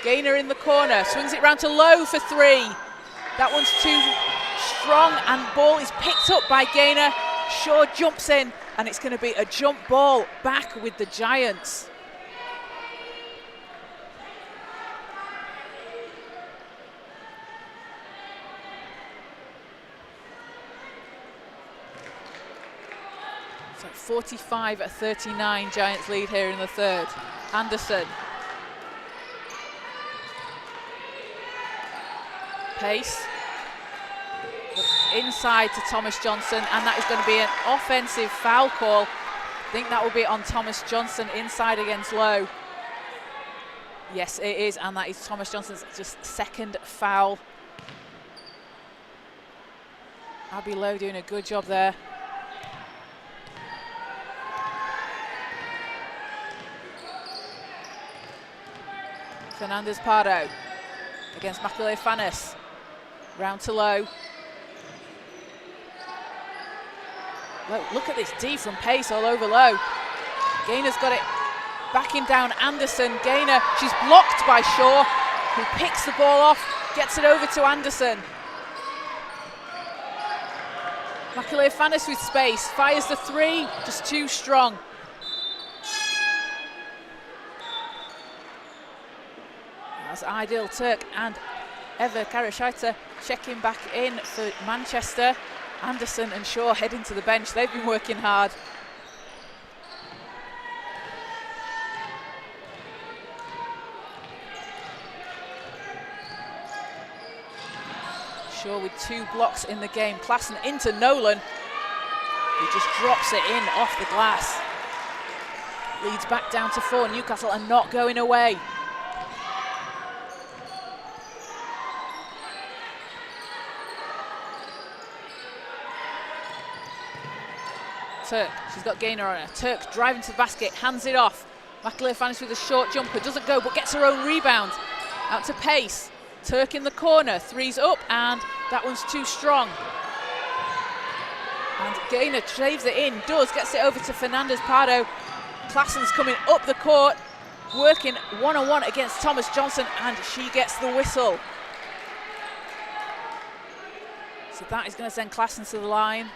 [SPEAKER 1] Gaynor in the corner. Swings it round to Lowe for 3. That one's too strong, and ball is picked up by Gaynor. Shaw jumps in, and it's going to be a jump ball back with the Giants. So 45-39, Giants lead here in the third. Anderson. Pace. Inside to Thomas Johnson, and that is going to be an offensive foul call. I think that will be on Thomas Johnson inside against Lowe. Yes, it is, and that is Thomas Johnson's just second foul. Abby Lowe doing a good job there. Fernandez Pardo against McAleer-Fannis. Round to Lowe. Look at this D from Pace all over Lowe. Gaynor's got it backing down Anderson. Gaynor, she's blocked by Shaw, who picks the ball off, gets it over to Anderson. McAleer-Fannis with space, fires the 3, just too strong. That's ideal. Turk and Eva Karashaita checking back in for Manchester. Anderson and Shaw heading to the bench. They've been working hard. Shaw with 2 blocks in the game. Klassen into Nolan, who just drops it in off the glass. Leads back down to 4. Newcastle are not going away. Turk, she's got Gaynor on her. Turk driving to the basket, hands it off. McAleer-Fannis with a short jumper, doesn't go but gets her own rebound. Out to Pace. Turk in the corner, 3's up, and that one's too strong. And Gaynor shaves it in, gets it over to Fernandez Pardo. Klassen's coming up the court, working one-on-one against Thomas Johnson, and she gets the whistle. So that is going to send Klassen to the line.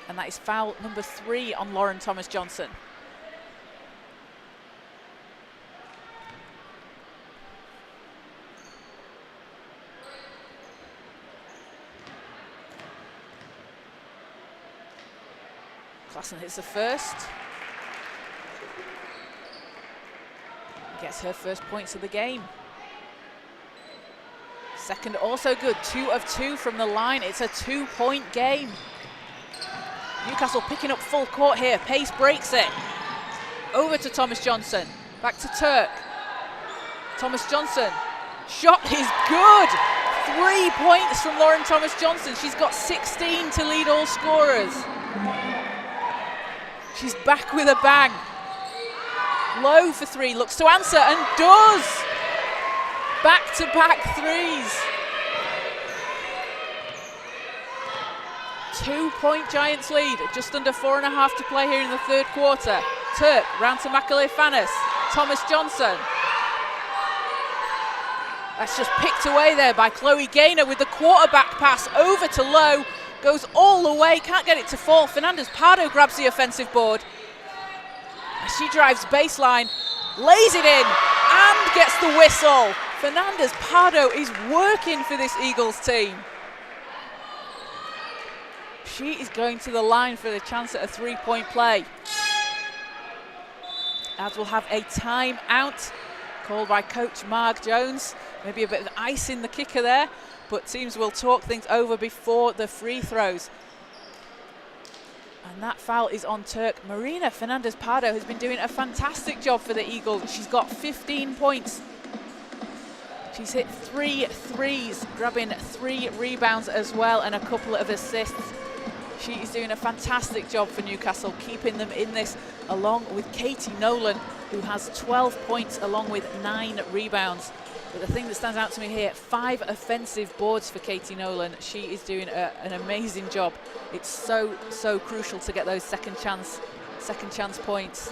[SPEAKER 1] And that is foul number 3 on Lauren Thomas Johnson. Klassen hits the first. Gets her first points of the game. Second also good, 2 of 2 from the line. It's a 2-point game. Newcastle picking up full court here. Pace breaks it. Over to Thomas Johnson. Back to Turk. Thomas Johnson. Shot is good. 3 points from Lauren Thomas Johnson. She's got 16 to lead all scorers. She's back with a bang. Low for 3. Looks to answer and does. Back-to-back 3s. 2-point Giants lead, just under 4.5 to play here in the third quarter. Turk round to McAleer-Fannis. Thomas Johnson. That's just picked away there by Chloe Gaynor with the quarterback pass over to Lowe. Goes all the way, can't get it to fall. Fernandez Pardo grabs the offensive board. She drives baseline, lays it in, and gets the whistle. Fernandez Pardo is working for this Eagles team. She is going to the line for the chance at a three-point play. As we'll have a timeout called by Coach Mark Jones. Maybe a bit of ice in the kicker there, but teams will talk things over before the free throws. And that foul is on Turk. Marina Fernandez Pardo has been doing a fantastic job for the Eagles. She's got 15 points. She's hit 3 threes, grabbing 3 rebounds as well, and a couple of assists. She is doing a fantastic job for Newcastle, keeping them in this, along with Katie Nolan, who has 12 points along with 9 rebounds. But the thing that stands out to me here, 5 offensive boards for Katie Nolan. She is doing an amazing job. It's so crucial to get those second chance points.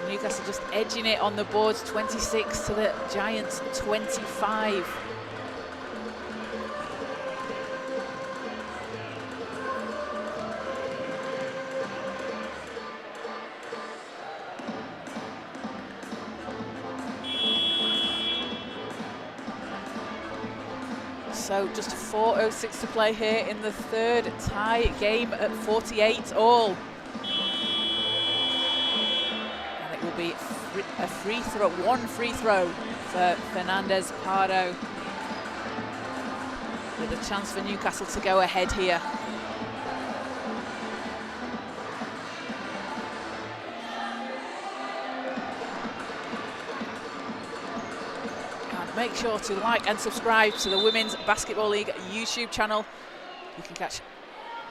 [SPEAKER 1] Newcastle just edging it on the boards, 26 to the Giants 25. So just 4:06 to play here in the third, tie game at 48 all. And it will be a free throw, 1 free throw for Fernandez Pardo, with a chance for Newcastle to go ahead here. Make sure to like and subscribe to the Women's Basketball League YouTube channel. You can catch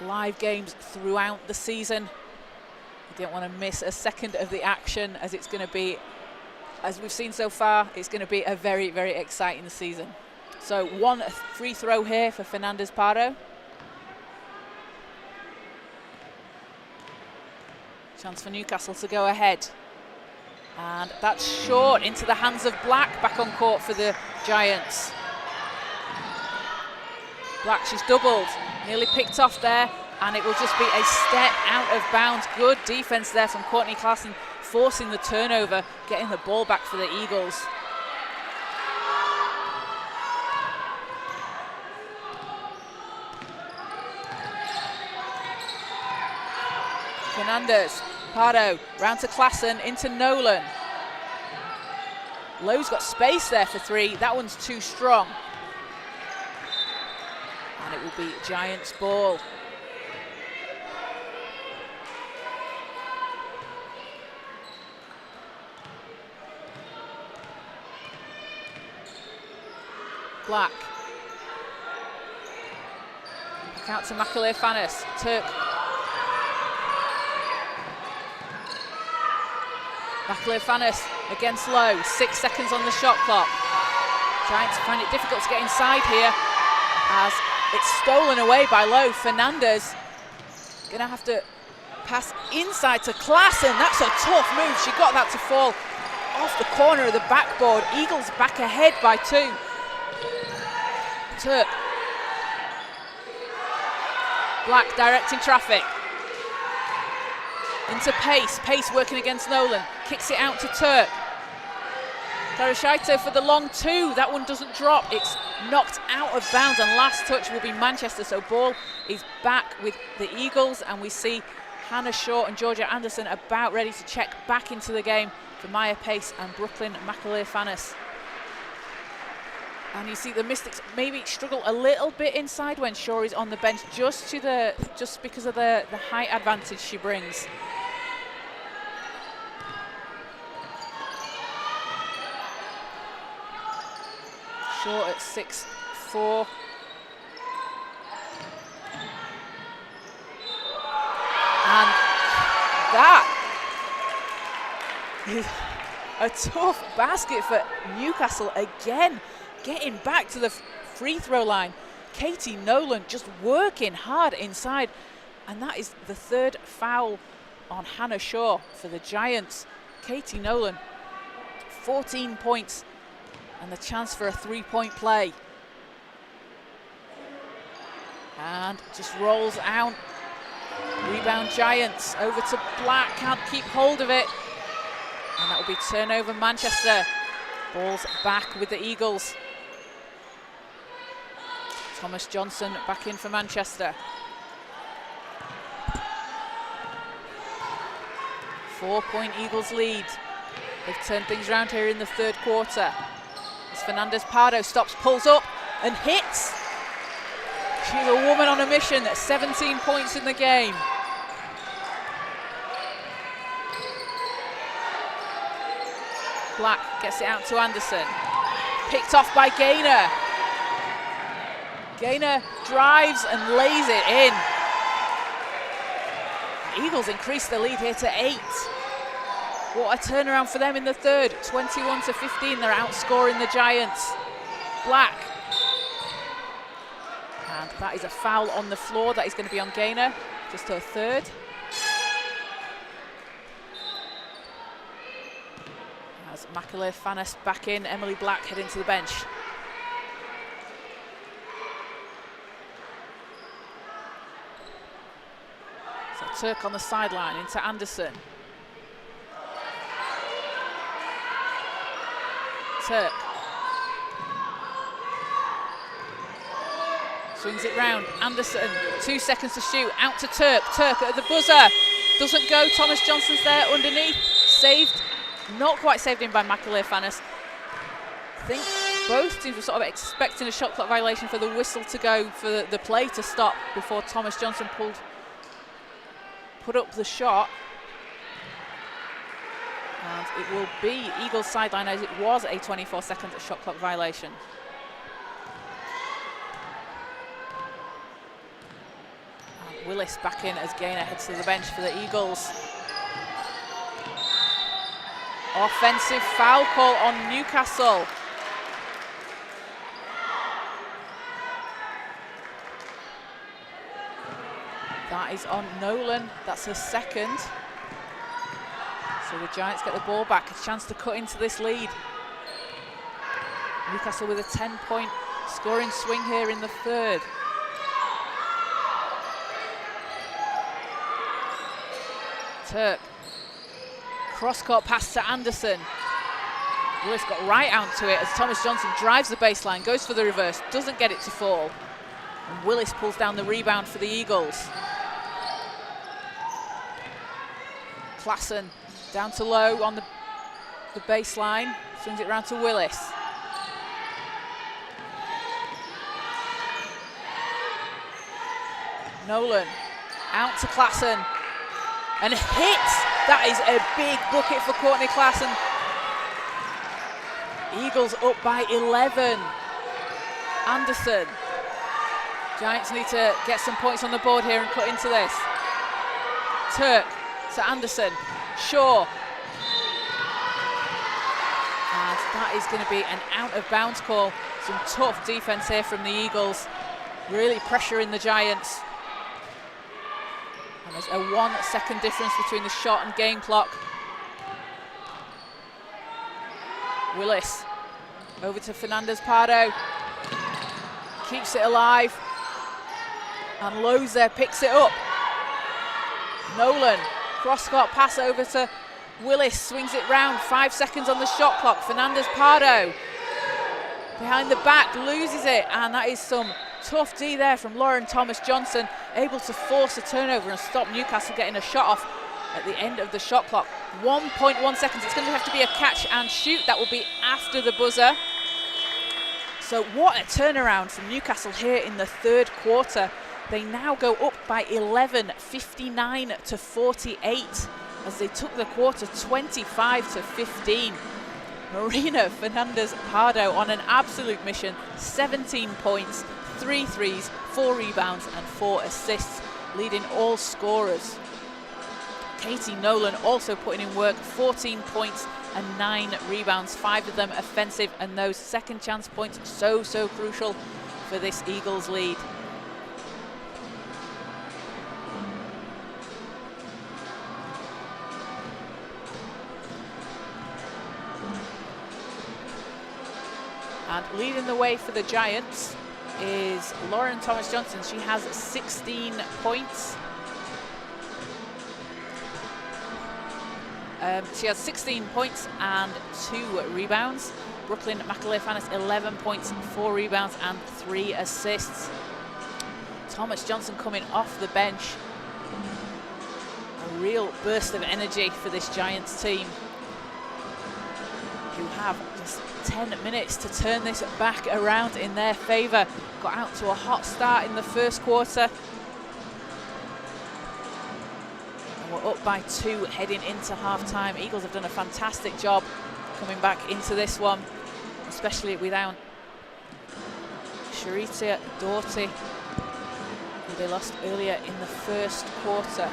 [SPEAKER 1] live games throughout the season. You don't want to miss a second of the action, as it's going to be, as we've seen so far, it's going to be a very, very exciting season. So 1 free throw here for Fernandez Pardo. Chance for Newcastle to go ahead. And that's short, into the hands of Black, back on court for the Giants. Black, she's doubled, nearly picked off there, and it will just be a step out of bounds. Good defense there from Courtney Klassen, forcing the turnover, getting the ball back for the Eagles. Fernandez Pardo round to Klassen, into Nolan. Lowe's got space there for 3. That one's too strong. And it will be Giants ball. Black. Back out to Macaulay Fanis. Turk. Macaulay Fanis against Lowe, 6 seconds on the shot clock. Giants find it difficult to get inside here as it's stolen away by Lowe. Fernandez gonna have to pass inside to Klassen. That's a tough move. She got that to fall off the corner of the backboard. Eagles back ahead by 2. Turk. Black directing traffic. Into Pace. Pace working against Nolan. Kicks it out to Turk. Karashaito for the long 2. That one doesn't drop. It's knocked out of bounds, and last touch will be Manchester. So ball is back with the Eagles, and we see Hannah Shaw and Georgia Anderson about ready to check back into the game for Maya Pace and Brooklyn Macaulay Fanis. And you see the Mystics maybe struggle a little bit inside when Shaw is on the bench, just because of the height advantage she brings. Shaw at 6'4". And that is a tough basket for Newcastle again, getting back to the free throw line. Katie Nolan just working hard inside, and that is the 3rd foul on Hannah Shaw for the Giants. Katie Nolan 14 points and the chance for a 3-point play. And just rolls out. Rebound Giants, over to Black, can't keep hold of it. And that will be turnover Manchester. Ball's back with the Eagles. Thomas Johnson back in for Manchester. 4-point Eagles lead. They've turned things around here in the third quarter. As Fernandez Pardo stops, pulls up and hits. She's a woman on a mission, 17 points in the game. Black gets it out to Anderson. Picked off by Gaynor. Gaynor drives and lays it in. The Eagles increase the lead here to 8. What a turnaround for them in the third. 21-15, they're outscoring the Giants. Black. And that is a foul on the floor. That is going to be on Gaynor, just her third. As Macaulay Fanis back in, Emily Black heading to the bench. So Turk on the sideline into Anderson. Turk. Swings it round. Anderson, 2 seconds to shoot. Out to Turk. Turk at the buzzer. Doesn't go. Thomas Johnson's there underneath. Saved. Not quite saved in by Macaulay Fanis. I think both teams were sort of expecting a shot clock violation for the whistle to go, for the play to stop before Thomas Johnson put up the shot. And it will be Eagles sideline as it was a 24-second shot clock violation. And Willis back in as Gaynor heads to the bench for the Eagles. Offensive foul call on Newcastle. That is on Nolan. That's her second. So the Giants get the ball back, a chance to cut into this lead. Newcastle with a 10-point scoring swing here in the third. Turk. Cross-court pass to Anderson. Willis got right out to it as Thomas Johnson drives the baseline, goes for the reverse, doesn't get it to fall. And Willis pulls down the rebound for the Eagles. Klassen down to low on the baseline, swings it round to Willis. Nolan out to Klassen and hits. That is a big bucket for Courtney Klassen. Eagles up by 11. Anderson. Giants need to get some points on the board here and cut into this. Turk to Anderson. Shaw. And that is going to be an out-of-bounds call. Some tough defense here from the Eagles. Really pressuring the Giants. And there's a 1 second difference between the shot and game clock. Willis over to Fernandez Pardo. Keeps it alive. And Lowe's there picks it up. Nolan, cross-court pass over to Willis, swings it round. 5 seconds on the shot clock. Fernandez Pardo behind the back, loses it. And that is some tough D there from Lauren Thomas Johnson, able to force a turnover and stop Newcastle getting a shot off at the end of the shot clock. 1.1 seconds. It's going to have to be a catch and shoot. That will be after the buzzer. So what a turnaround from Newcastle here in the third quarter. They now go up by 11, 59-48, as they took the quarter 25-15. Marina Fernandez Pardo on an absolute mission. 17 points, 3 threes, 4 rebounds and 4 assists, leading all scorers. Katie Nolan also putting in work, 14 points and 9 rebounds, 5 of them offensive, and those second chance points so crucial for this Eagles lead. And leading the way for the Giants is Lauren Thomas-Johnson. She has 16 points. She has 16 points and 2 rebounds. Brooklyn McAleer-Fannis, 11 points, 4 rebounds and 3 assists. Thomas-Johnson coming off the bench. A real burst of energy for this Giants team, who have just 10 minutes to turn this back around in their favour. Got out to a hot start in the first quarter. And we're up by 2 heading into half-time. Eagles have done a fantastic job coming back into this one, especially without Sharita Doughty, who they lost earlier in the first quarter.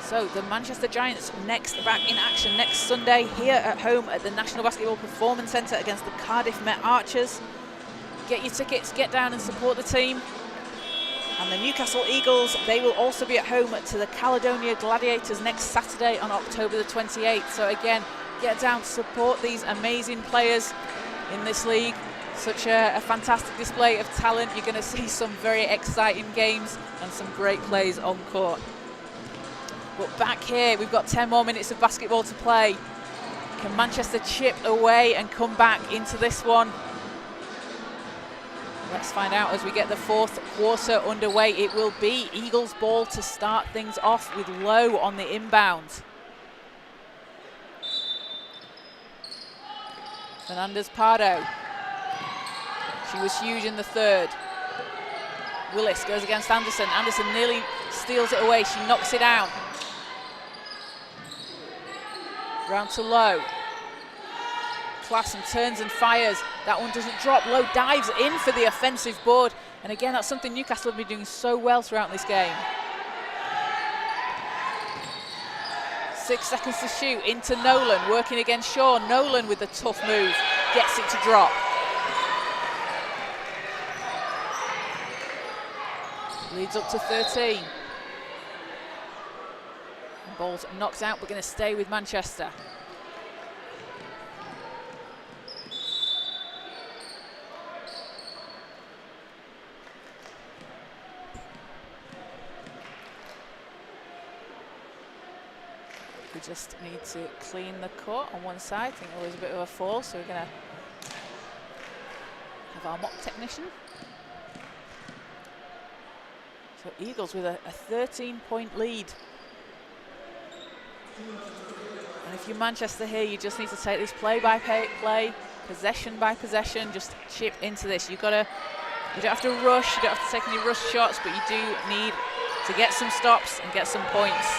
[SPEAKER 1] So the Manchester Giants next back in action next Sunday here at home at the National Basketball Performance Centre against the Cardiff Met Archers. Get your tickets, get down and support the team. And the Newcastle Eagles, they will also be at home to the Caledonia Gladiators next Saturday on October the 28th. So again, get down to support these amazing players in this league. Such a fantastic display of talent. You're going to see some very exciting games and some great plays on court. But back here, we've got 10 more minutes of basketball to play. Can Manchester chip away and come back into this one? Let's find out as we get the fourth quarter underway. It will be Eagles ball to start things off with Lowe on the inbound. Fernandez-Pardo. She was huge in the third. Willis goes against Anderson. Anderson nearly steals it away. She knocks it out. Round to Lowe. Klassen turns and fires. That one doesn't drop. Lowe dives in for the offensive board. And again, that's something Newcastle have been doing so well throughout this game. 6 seconds to shoot. Into Nolan, working against Shaw. Nolan with the tough move. Gets it to drop. Leads up to 13. Ball's knocked out, but going to stay with Manchester. We just need to clean the court on one side. I think there was a bit of a fall, so we're going to have our mop technician. So Eagles with a 13-point lead. And if you're Manchester here, you just need to take this play by play, possession by possession, just chip into this. You don't have to rush, you don't have to take any rush shots, but you do need to get some stops and get some points.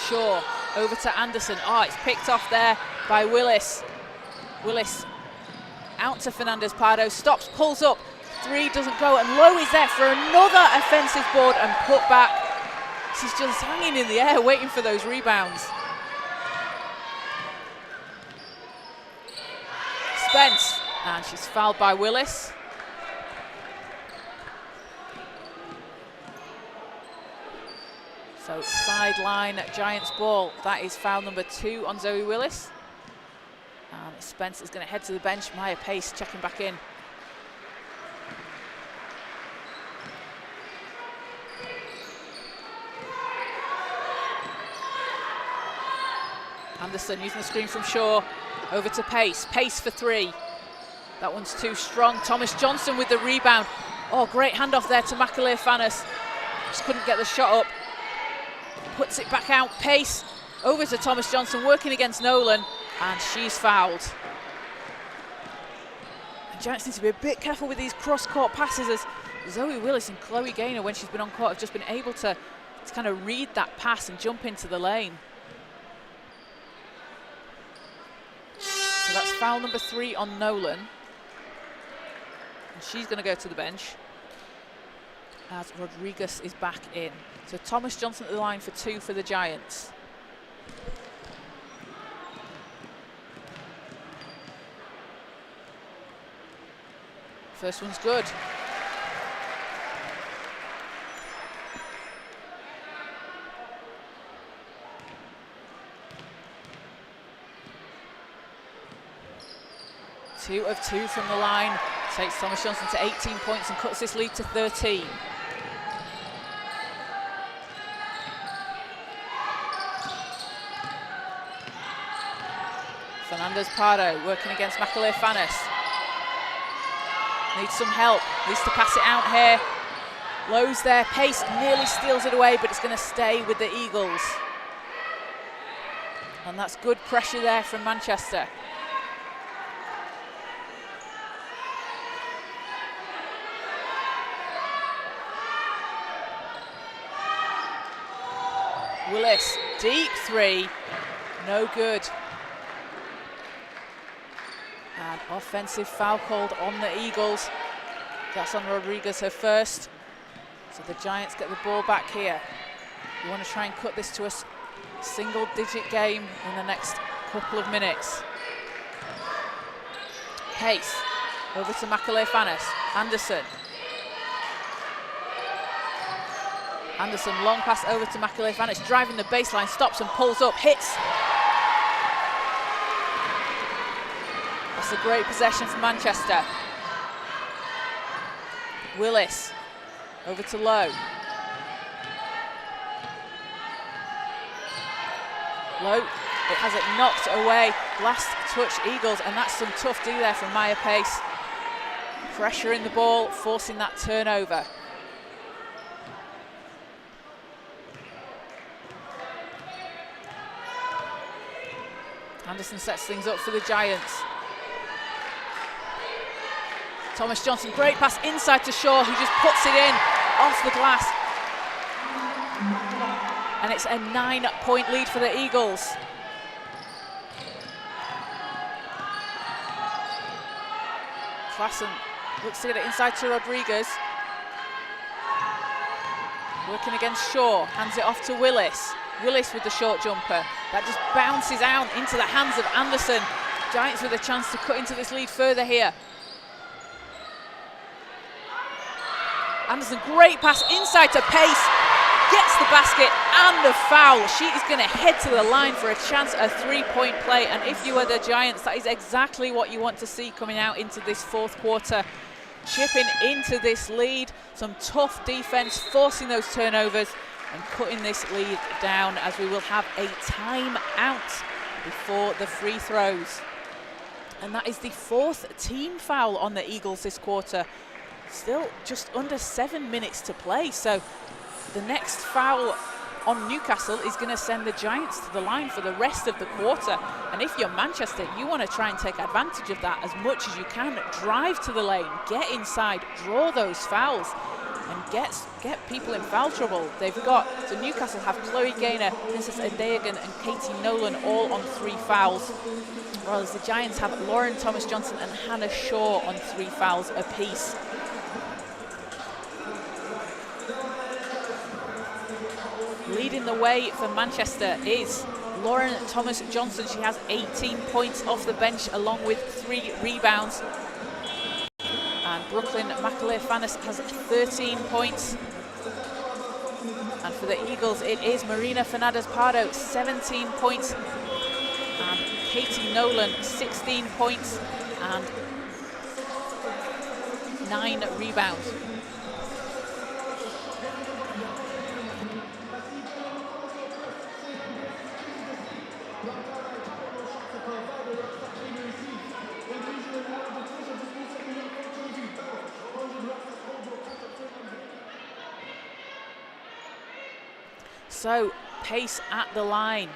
[SPEAKER 1] Shaw over to Anderson. Oh, it's picked off there by Willis. Willis out to Fernandez-Pardo, stops, pulls up, 3 doesn't go, and Lowe is there for another offensive board and put back. She's just hanging in the air, waiting for those rebounds. Spence, and she's fouled by Willis. So sideline Giants ball. That is foul number 2 on Zoe Willis. And Spence is going to head to the bench. Maya Pace checking back in. Anderson using the screen from Shaw, over to Pace. Pace for 3. That one's too strong. Thomas-Johnson with the rebound. Oh, great handoff there to McAleer-Fannis. Just couldn't get the shot up. Puts it back out. Pace over to Thomas-Johnson, working against Nolan, and she's fouled. And Giants need to be a bit careful with these cross-court passes, as Zoe Willis and Chloe Gaynor, when she's been on court, have just been able to kind of read that pass and jump into the lane. So that's foul number 3 on Nolan. And she's going to go to the bench as Rodriguez is back in. So Thomas-Johnson at the line for 2 for the Giants. First one's good. 2 of 2 from the line. Takes Thomas Johnson to 18 points and cuts this lead to 13. Fernandez Pardo working against Macaulay Fanis. Needs some help, needs to pass it out here. Lowe's there, Pace nearly steals it away, but it's going to stay with the Eagles. And that's good pressure there from Manchester. Willis, deep three, no good. And offensive foul called on the Eagles. That's on Rodriguez, her first. So the Giants get the ball back here. You want to try and cut this to a single-digit game in the next couple of minutes. Pace, over to Macaulay Fanis. Anderson. Anderson, long pass over to Macaulay Fanis, driving the baseline, stops and pulls up, hits. That's a great possession for Manchester. Willis, over to Lowe. Lowe, it has it knocked away. Last touch Eagles, and that's some tough D there from Maya Pace. Pressure in the ball, forcing that turnover. Anderson sets things up for the Giants. Thomas Johnson, great pass inside to Shaw, who just puts it in off the glass. And it's a 9-point lead for the Eagles. Klassen looks to get it inside to Rodriguez. Working against Shaw, hands it off to Willis. Willis with the short jumper. That just bounces out into the hands of Anderson. Giants with a chance to cut into this lead further here. Anderson, great pass inside to Pace. Gets the basket and the foul. She is going to head to the line for a chance at a 3-point play. And if you are the Giants, that is exactly what you want to see coming out into this fourth quarter. Chipping into this lead. Some tough defense, forcing those turnovers and cutting this lead down, as we will have a timeout before the free throws. And that is the 4th team foul on the Eagles this quarter. Still just under 7 minutes to play. So the next foul on Newcastle is going to send the Giants to the line for the rest of the quarter. And if you're Manchester, you want to try and take advantage of that as much as you can. Drive to the lane, get inside, draw those fouls, and get people in foul trouble. They've got, so Newcastle have Chloe Gaynor, Princess Adeogun and Katie Nolan all on 3 fouls, whereas the Giants have Lauren Thomas Johnson and Hannah Shaw on 3 fouls apiece. Leading the way for Manchester is Lauren Thomas Johnson. She has 18 points off the bench along with 3 rebounds. And Brooklyn Macaulay Fanis has 13 points. And for the Eagles, it is Marina Fernandez Pardo, 17 points. And Katie Nolan, 16 points and 9 rebounds. So, Pace at the line.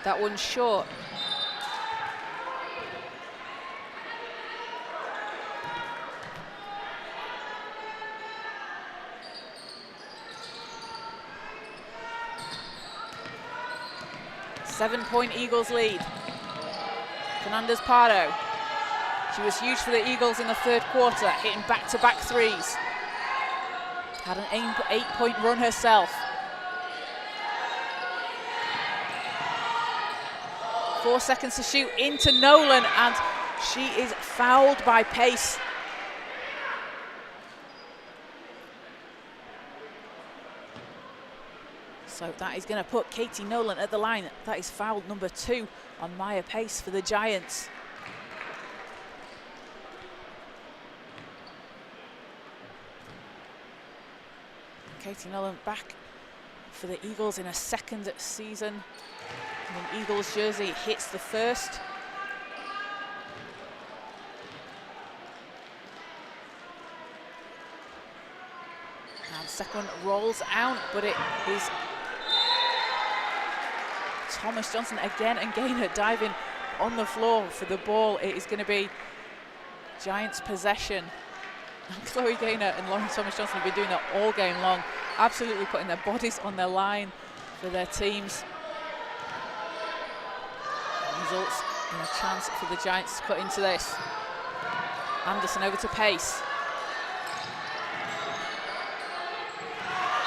[SPEAKER 1] That one's short. Seven-point Eagles lead. Fernandez Pardo. She was huge for the Eagles in the third quarter, hitting back-to-back threes. Had an 8-point run herself. 4 seconds to shoot into Nolan, and she is fouled by Pace. So that is going to put Katie Nolan at the line. That is foul number 2 on Maya Pace for the Giants. Katie Nolan back for the Eagles in a second season. And an Eagles jersey hits the first. And second rolls out, but it is Thomas Johnson again and Gaynor diving on the floor for the ball. It is going to be Giants possession. And Chloe Gaynor and Lauren Thomas Johnson have been doing that all game long, absolutely putting their bodies on their line for their teams. Results in a chance for the Giants to cut into this. Anderson over to Pace.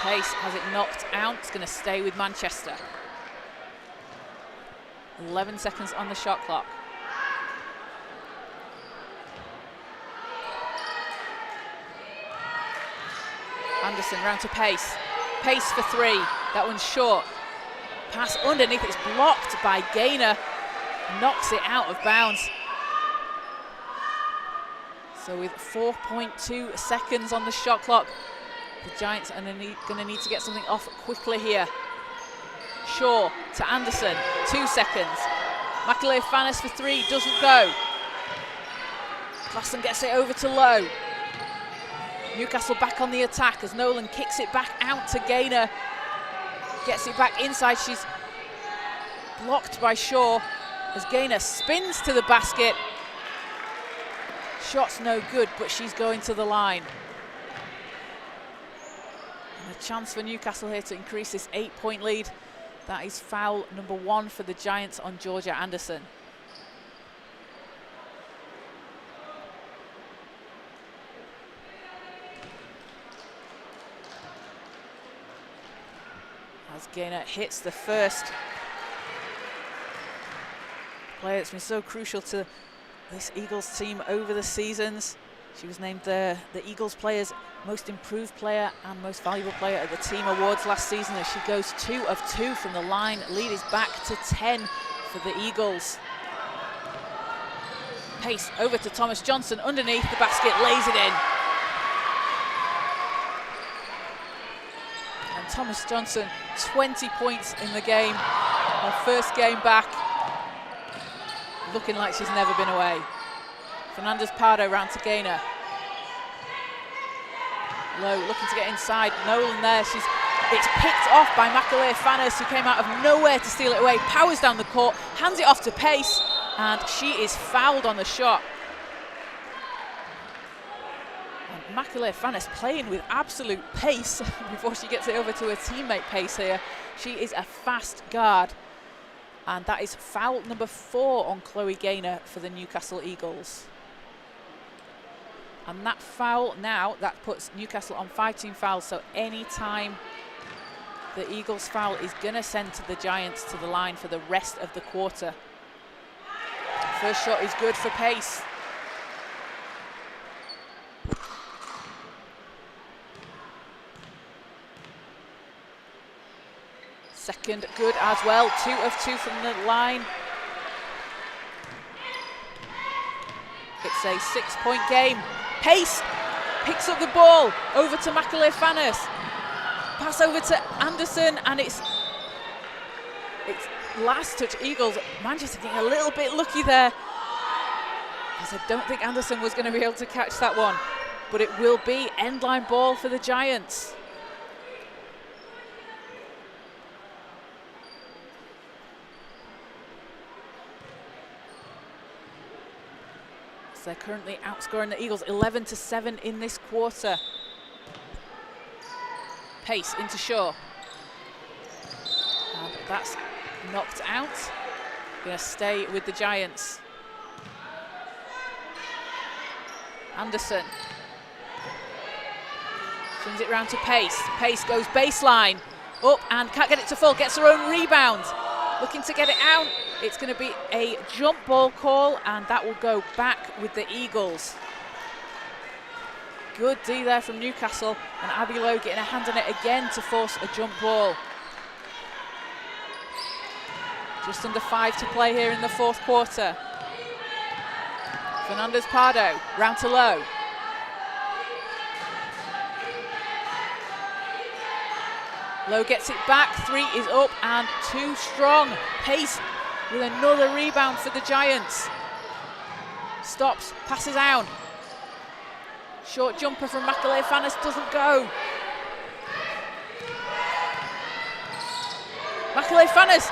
[SPEAKER 1] Pace has it knocked out. It's going to stay with Manchester. 11 seconds on the shot clock. Anderson round to Pace. Pace for 3. That one's short. Pass underneath. It's blocked by Gaynor. Knocks it out of bounds. So with 4.2 seconds on the shot clock, the Giants are going to need to get something off quickly here. Shaw to Anderson. 2 seconds. McAleer Fannis for 3. Doesn't go. Klassen gets it over to Lowe. Newcastle back on the attack as Nolan kicks it back out to Gaynor. Gets it back inside. She's blocked by Shaw as Gaynor spins to the basket. Shot's no good, but she's going to the line. And a chance for Newcastle here to increase this 8-point lead. That is foul number 1 for the Giants on Georgia Anderson. As Gaynor hits the first. Player that's been so crucial to this Eagles team over the seasons. She was named the Eagles Players Most Improved Player and Most Valuable Player at the Team Awards last season as she goes 2 of 2 from the line. Lead is back to 10 for the Eagles. Pace over to Thomas Johnson underneath the basket, lays it in. And Thomas Johnson, 20 points in the game. Her first game back. Looking like she's never been away. Fernandez Pardo round to Gaynor. Lowe looking to get inside. Nolan there. It's picked off by McAleer Fannis, who came out of nowhere to steal it away. Powers down the court, hands it off to Pace, and she is fouled on the shot. And McAleer Fannis playing with absolute pace before she gets it over to her teammate Pace here. She is a fast guard. And that is foul number 4 on Chloe Gaynor for the Newcastle Eagles. And that foul now, that puts Newcastle on 5-team fouls. So any time the Eagles foul is going to send the Giants to the line for the rest of the quarter. First shot is good for Pace. Second good as well, 2 of 2 from the line. It's a 6-point game. Pace picks up the ball over to McAleer Fannis. Pass over to Anderson, and it's last touch Eagles. Manchester getting a little bit lucky there, because I don't think Anderson was going to be able to catch that one. But it will be end-line ball for the Giants. They're currently outscoring the Eagles 11-7 in this quarter. Pace into Shaw. And that's knocked out. Gonna stay with the Giants. Anderson. Swings it round to Pace. Pace goes baseline. Up and can't get it to fall. Gets her own rebound. Looking to get it out. It's going to be a jump ball call, and that will go back with the Eagles. Good D there from Newcastle, and Abby Lowe getting a hand on it again to force a jump ball. Just under 5 to play here in the fourth quarter. Fernandez-Pardo, round to Lowe. Lowe gets it back, 3 is up and 2 strong. Pace with another rebound for the Giants. Stops, passes out. Short jumper from Macaulay-Fannis doesn't go. Macaulay-Fannis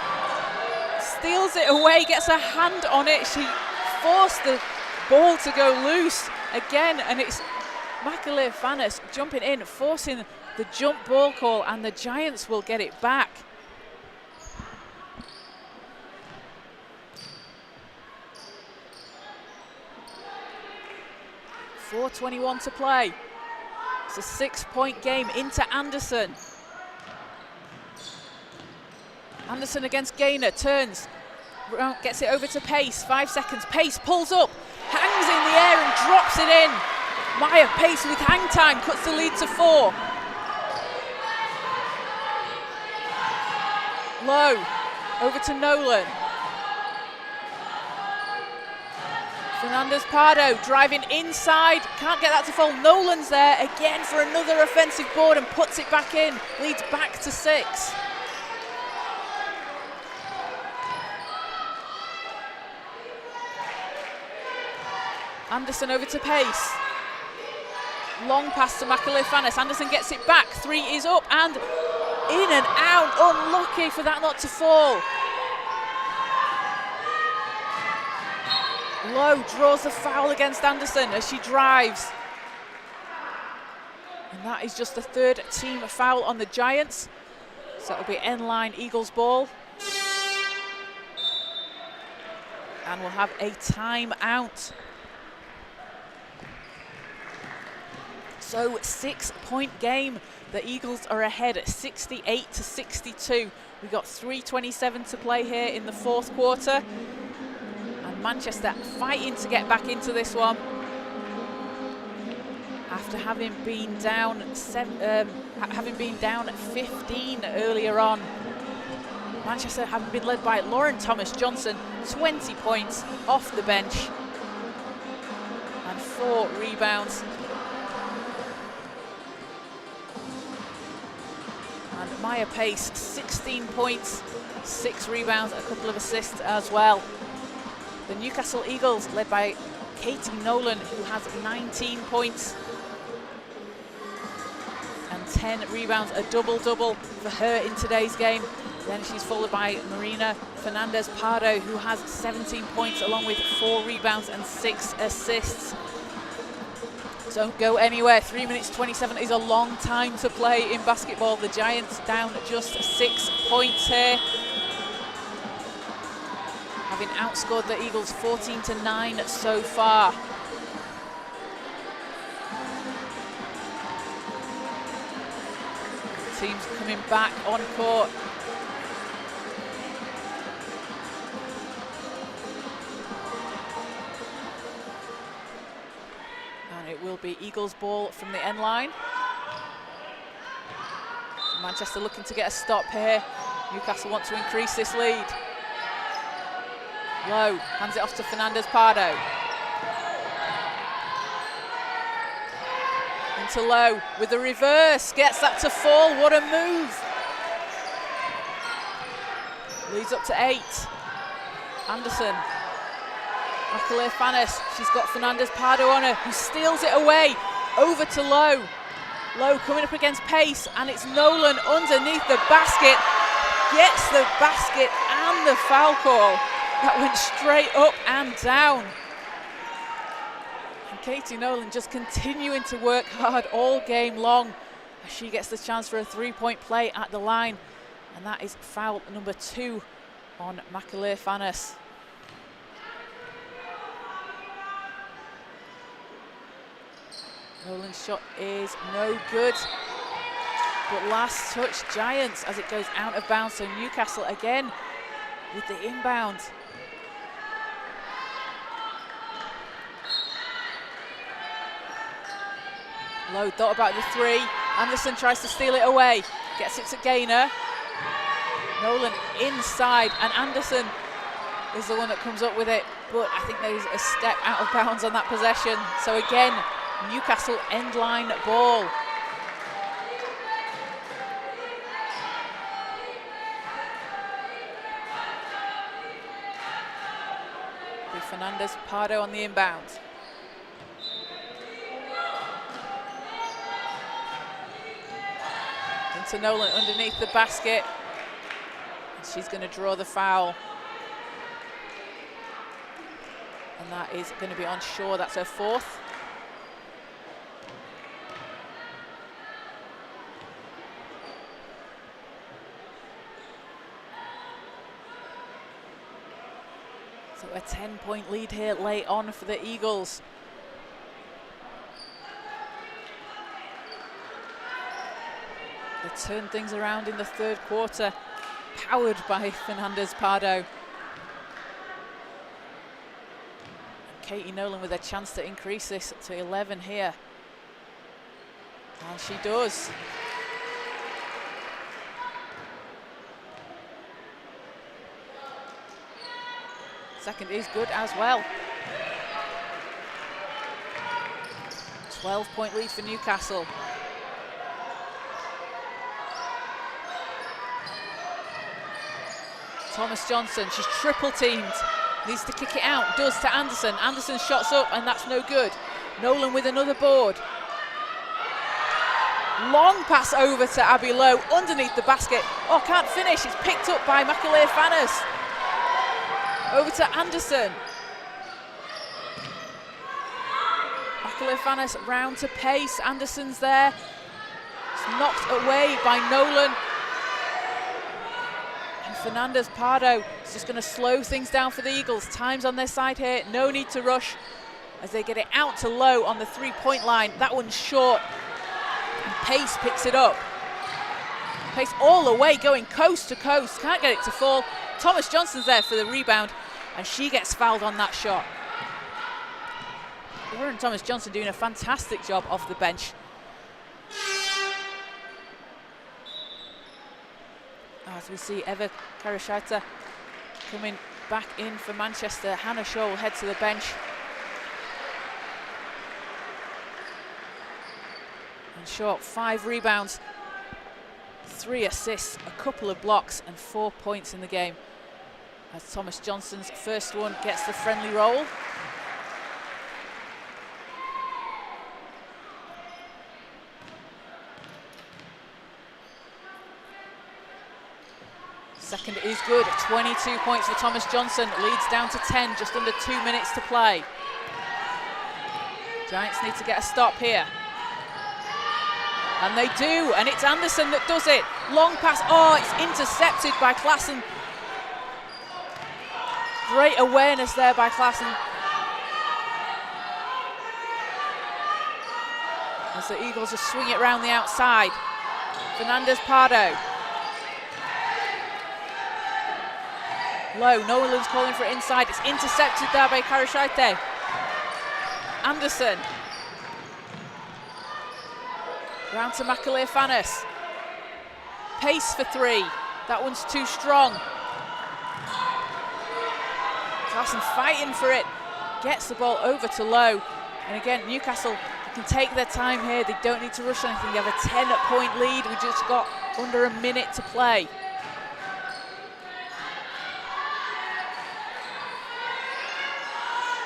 [SPEAKER 1] steals it away, gets a hand on it. She forced the ball to go loose again, and it's Macaulay-Fannis jumping in, forcing the jump ball call, and the Giants will get it back. .4:21 to play. It's a 6-point game into Anderson. Anderson against Gaynor, turns, gets it over to Pace, 5 seconds. Pace pulls up, hangs in the air and drops it in. Maya Pace with hang time cuts the lead to 4. Lowe, over to Nolan. Fernandez-Pardo driving inside, can't get that to fall. Nolan's there again for another offensive board and puts it back in. Leads back to 6. Anderson over to Pace. Long pass to Macaulay-Fannis. Anderson gets it back. 3 is up and in and out. Unlucky for that not to fall. Lowe draws the foul against Anderson as she drives. And that is just the 3rd team foul on the Giants. So it'll be end-line Eagles ball. And we'll have a timeout. So 6-point game. The Eagles are ahead at 68-62. We've got 3:27 to play here in the fourth quarter. And Manchester fighting to get back into this one after having been down 15 earlier on. Manchester having been led by Lauren Thomas-Johnson, 20 points off the bench and 4 rebounds. And Maya Pace, 16 points, 6 rebounds, a couple of assists as well. The Newcastle Eagles, led by Katie Nolan, who has 19 points and 10 rebounds, a double-double for her in today's game. Then she's followed by Marina Fernandez-Pardo, who has 17 points along with 4 rebounds and 6 assists. Don't go anywhere. 3 minutes 27 is a long time to play in basketball. The Giants down just 6 points here, having outscored the Eagles 14-9 so far. Teams coming back on court. And it will be Eagles ball from the end line. Manchester looking to get a stop here. Newcastle want to increase this lead. Lowe hands it off to Fernandez-Pardo. Into Lowe with the reverse, gets that to fall. What a move! Leads up to 8. Anderson. Macaulay-Fannis, she's got Fernandez-Pardo on her, who steals it away. Over to Lowe. Lowe coming up against Pace, and it's Nolan underneath the basket. Gets the basket and the foul call. That went straight up and down. And Katie Nolan just continuing to work hard all game long as she gets the chance for a 3-point play at the line. And that is foul number 2 on Macaulay-Fannis. Nolan's shot is no good. But last touch Giants as it goes out of bounds. So Newcastle again with the inbound. Lowe thought about the 3. Anderson tries to steal it away. Gets it to Gaynor. Nolan inside, and Anderson is the one that comes up with it, but I think there's a step out of bounds on that possession. So again, Newcastle end line ball. Fernandez, Pardo on the inbound. Into Nolan underneath the basket. And she's going to draw the foul. And that is going to be on Shaw. That's her fourth. So a 10-point lead here late on for the Eagles. They turned things around in the third quarter, powered by Fernandez Pardo. And Katie Nolan with a chance to increase this to 11 here. And she does. Second is good as well. 12-point lead for Newcastle. Thomas Johnson, she's triple teamed. Needs to kick it out, does to Anderson. Anderson shots up and that's no good. Nolan with another board. Long pass over to Abby Lowe underneath the basket. Oh, can't finish, it's picked up by Makalea Fanis. Over to Anderson. Makalea Fanis round to pace. Anderson's there. It's knocked away by Nolan. And Fernandez Pardo is just going to slow things down for the Eagles. Time's on their side here. No need to rush as they get it out to Lowe on the three-point line. That one's short. And Pace picks it up. Pace all the way, going coast to coast. Can't get it to fall. Thomas Johnson's there for the rebound, and she gets fouled on that shot. Lauren Thomas Johnson doing a fantastic job off the bench. As we see Eva Karashita coming back in for Manchester, Hannah Shaw will head to the bench. And Shaw, 5 rebounds, 3 assists, a couple of blocks, and 4 points in the game. As Thomas Johnson's first one gets the friendly roll. Second is good, 22 points for Thomas Johnson, leads down to 10, just under 2 minutes to play. Giants need to get a stop here. And they do, and it's Anderson that does it. Long pass, oh, it's intercepted by Klassen. Great awareness there by Klassen. As the Eagles just swing it around the outside. Fernandez Pardo. Low, Nolan's calling for it inside. It's intercepted there by Karashite. Anderson. Round to Makalea Fanis. Pace for 3. That one's too strong. Klassen fighting for it. Gets the ball over to Lowe. And again, Newcastle can take their time here. They don't need to rush anything. They have a 10-point lead. We just got under a minute to play.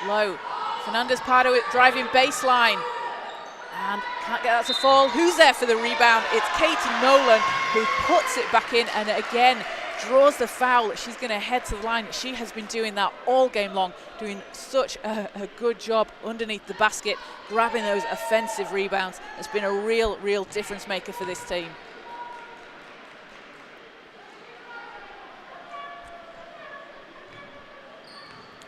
[SPEAKER 1] Low. Fernandez Pardo driving baseline. And can't get that to fall. Who's there for the rebound? It's Katie Nolan who puts it back in and again draws the foul. She's going to head to the line. She has been doing that all game long, doing such a good job underneath the basket, grabbing those offensive rebounds. It's been a real difference maker for this team.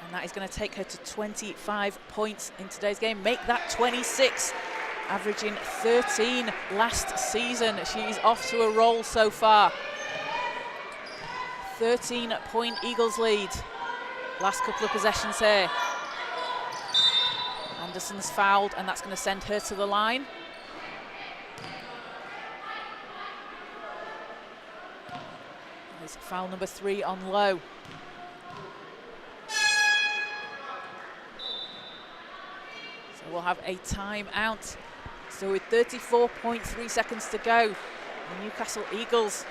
[SPEAKER 1] And that is going to take her to 25 points in today's game, make that 26. Averaging 13 last season. She's off to a roll so far. 13-point Eagles lead. Last couple of possessions here. Anderson's fouled, and that's going to send her to the line. That's foul number 3 on Lowe. So we'll have a timeout. So with 34.3 seconds to go, the Newcastle Eagles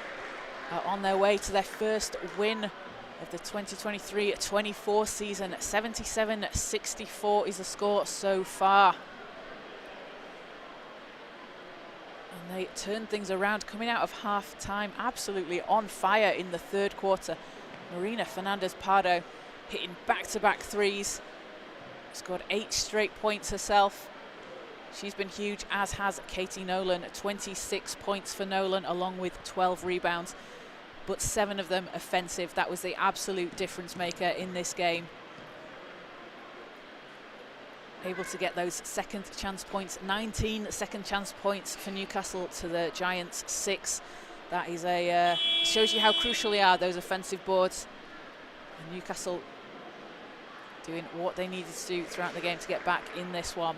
[SPEAKER 1] are on their way to their first win of the 2023-24 season. 77-64 is the score so far. And they turned things around coming out of half-time, absolutely on fire in the third quarter. Marina Fernandez-Pardo hitting back-to-back threes. Scored 8 straight points herself. She's been huge, as has Katie Nolan. 26 points for Nolan, along with 12 rebounds, but 7 of them offensive. That was the absolute difference maker in this game. Able to get those second chance points. 19 second chance points for Newcastle to the Giants 6. That is shows you how crucial they are, those offensive boards. And Newcastle doing what they needed to do throughout the game to get back in this one.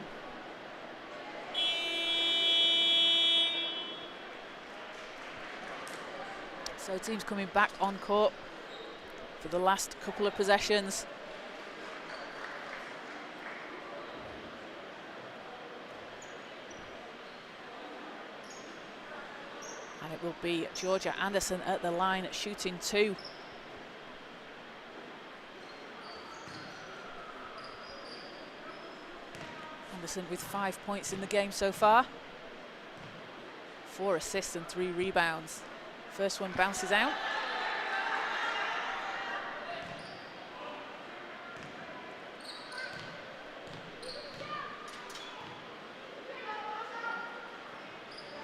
[SPEAKER 1] So teams coming back on court for the last couple of possessions. And it will be Georgia Anderson at the line, shooting 2. Anderson with 5 points in the game so far. 4 assists and 3 rebounds. First one bounces out.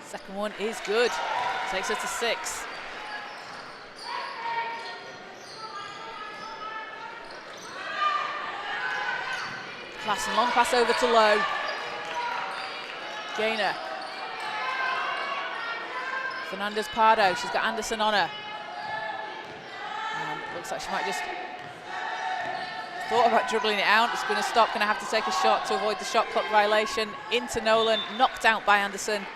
[SPEAKER 1] Second one is good. Takes her to 6. Classen, long pass over to Lowe. Gainer. Fernandez-Pardo, she's got Anderson on her. And it looks like she might just thought about dribbling it out. It's going to stop, going to have to take a shot to avoid the shot clock violation. Into Nolan, knocked out by Anderson.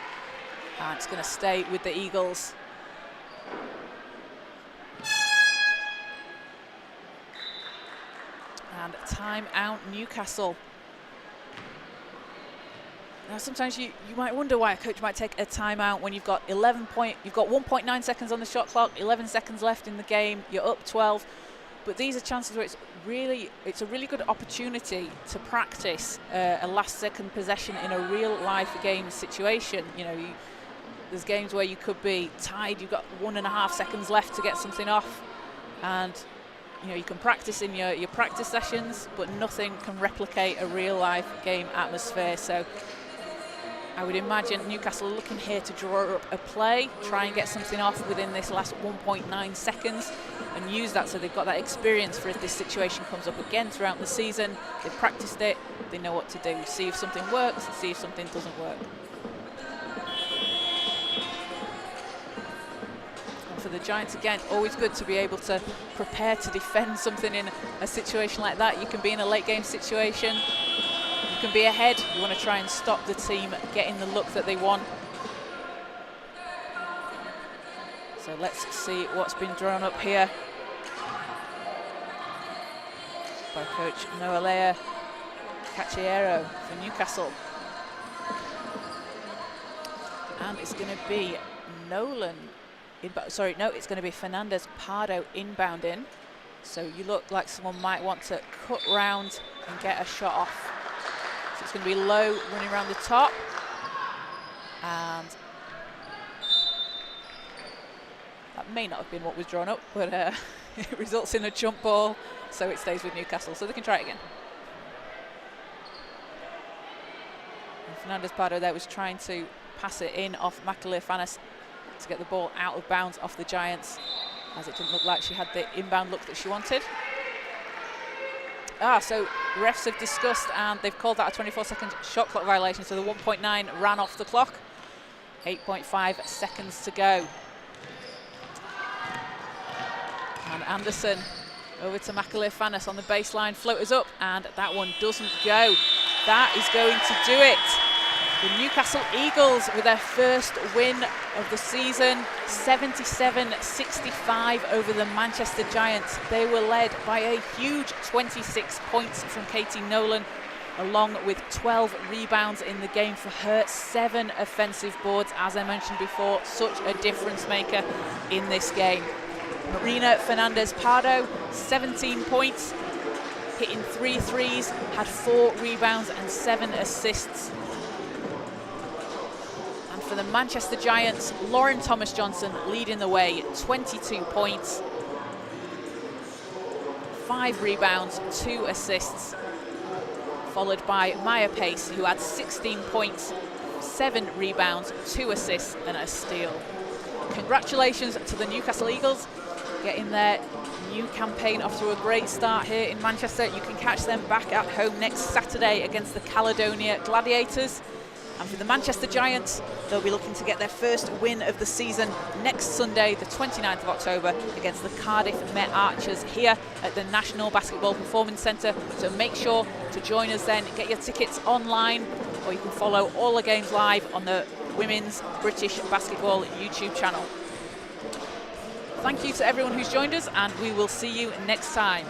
[SPEAKER 1] And it's going to stay with the Eagles. And time out Newcastle. Now sometimes you might wonder why a coach might take a timeout when you've got 1.9 seconds on the shot clock, 11 seconds left in the game, you're up 12. But these are chances where it's a really good opportunity to practice a last second possession in a real life game situation. You know, there's games where you could be tied, you've got 1.5 seconds left to get something off, and you know, you can practice in your practice sessions, but nothing can replicate a real life game atmosphere. So I would imagine Newcastle are looking here to draw up a play, try and get something off within this last 1.9 seconds and use that so they've got that experience for if this situation comes up again throughout the season. They've practiced it, they know what to do. See if something works, see if something doesn't work. And for the Giants, again, always good to be able to prepare to defend something in a situation like that. You can be in a late game situation, you can be ahead, you want to try and stop the team getting the look that they want. So let's see what's been drawn up here by coach Noelea Cacciero for Newcastle. And it's going to be Nolan, it's going to be Fernandez-Pardo inbounding. So you look like someone might want to cut round and get a shot off. So it's going to be Lowe running around the top. And that may not have been what was drawn up, but it results in a jump ball, so it stays with Newcastle, so they can try it again. And Fernandez-Pardo there was trying to pass it in off Makale-Fanis to get the ball out of bounds off the Giants, as it didn't look like she had the inbound look that she wanted. So refs have discussed and they've called that a 24-second shot clock violation, so the 1.9 ran off the clock. 8.5 seconds to go. And Anderson over to Makale-Fanis on the baseline, floaters up, and that one doesn't go. That is going to do it. The Newcastle Eagles with their first win of the season, 77-65 over the Manchester Giants. They were led by a huge 26 points from Katie Nolan, along with 12 rebounds in the game for her, 7 offensive boards, as I mentioned before, such a difference maker in this game. Marina Fernandez-Pardo, 17 points, hitting 3 threes, had 4 rebounds and 7 assists. And for the Manchester Giants, Lauren Thomas-Johnson leading the way, 22 points, 5 rebounds, 2 assists, followed by Maya Pace, who had 16 points, 7 rebounds, 2 assists and a steal. Congratulations to the Newcastle Eagles, getting their new campaign off to a great start here in Manchester. You can catch them back at home next Saturday against the Caledonia Gladiators. And for the Manchester Giants, they'll be looking to get their first win of the season next Sunday, the 29th of October, against the Cardiff Met Archers here at the National Basketball Performance Centre. So make sure to join us then. Get your tickets online, or you can follow all the games live on the Women's British Basketball YouTube channel. Thank you to everyone who's joined us, and we will see you next time.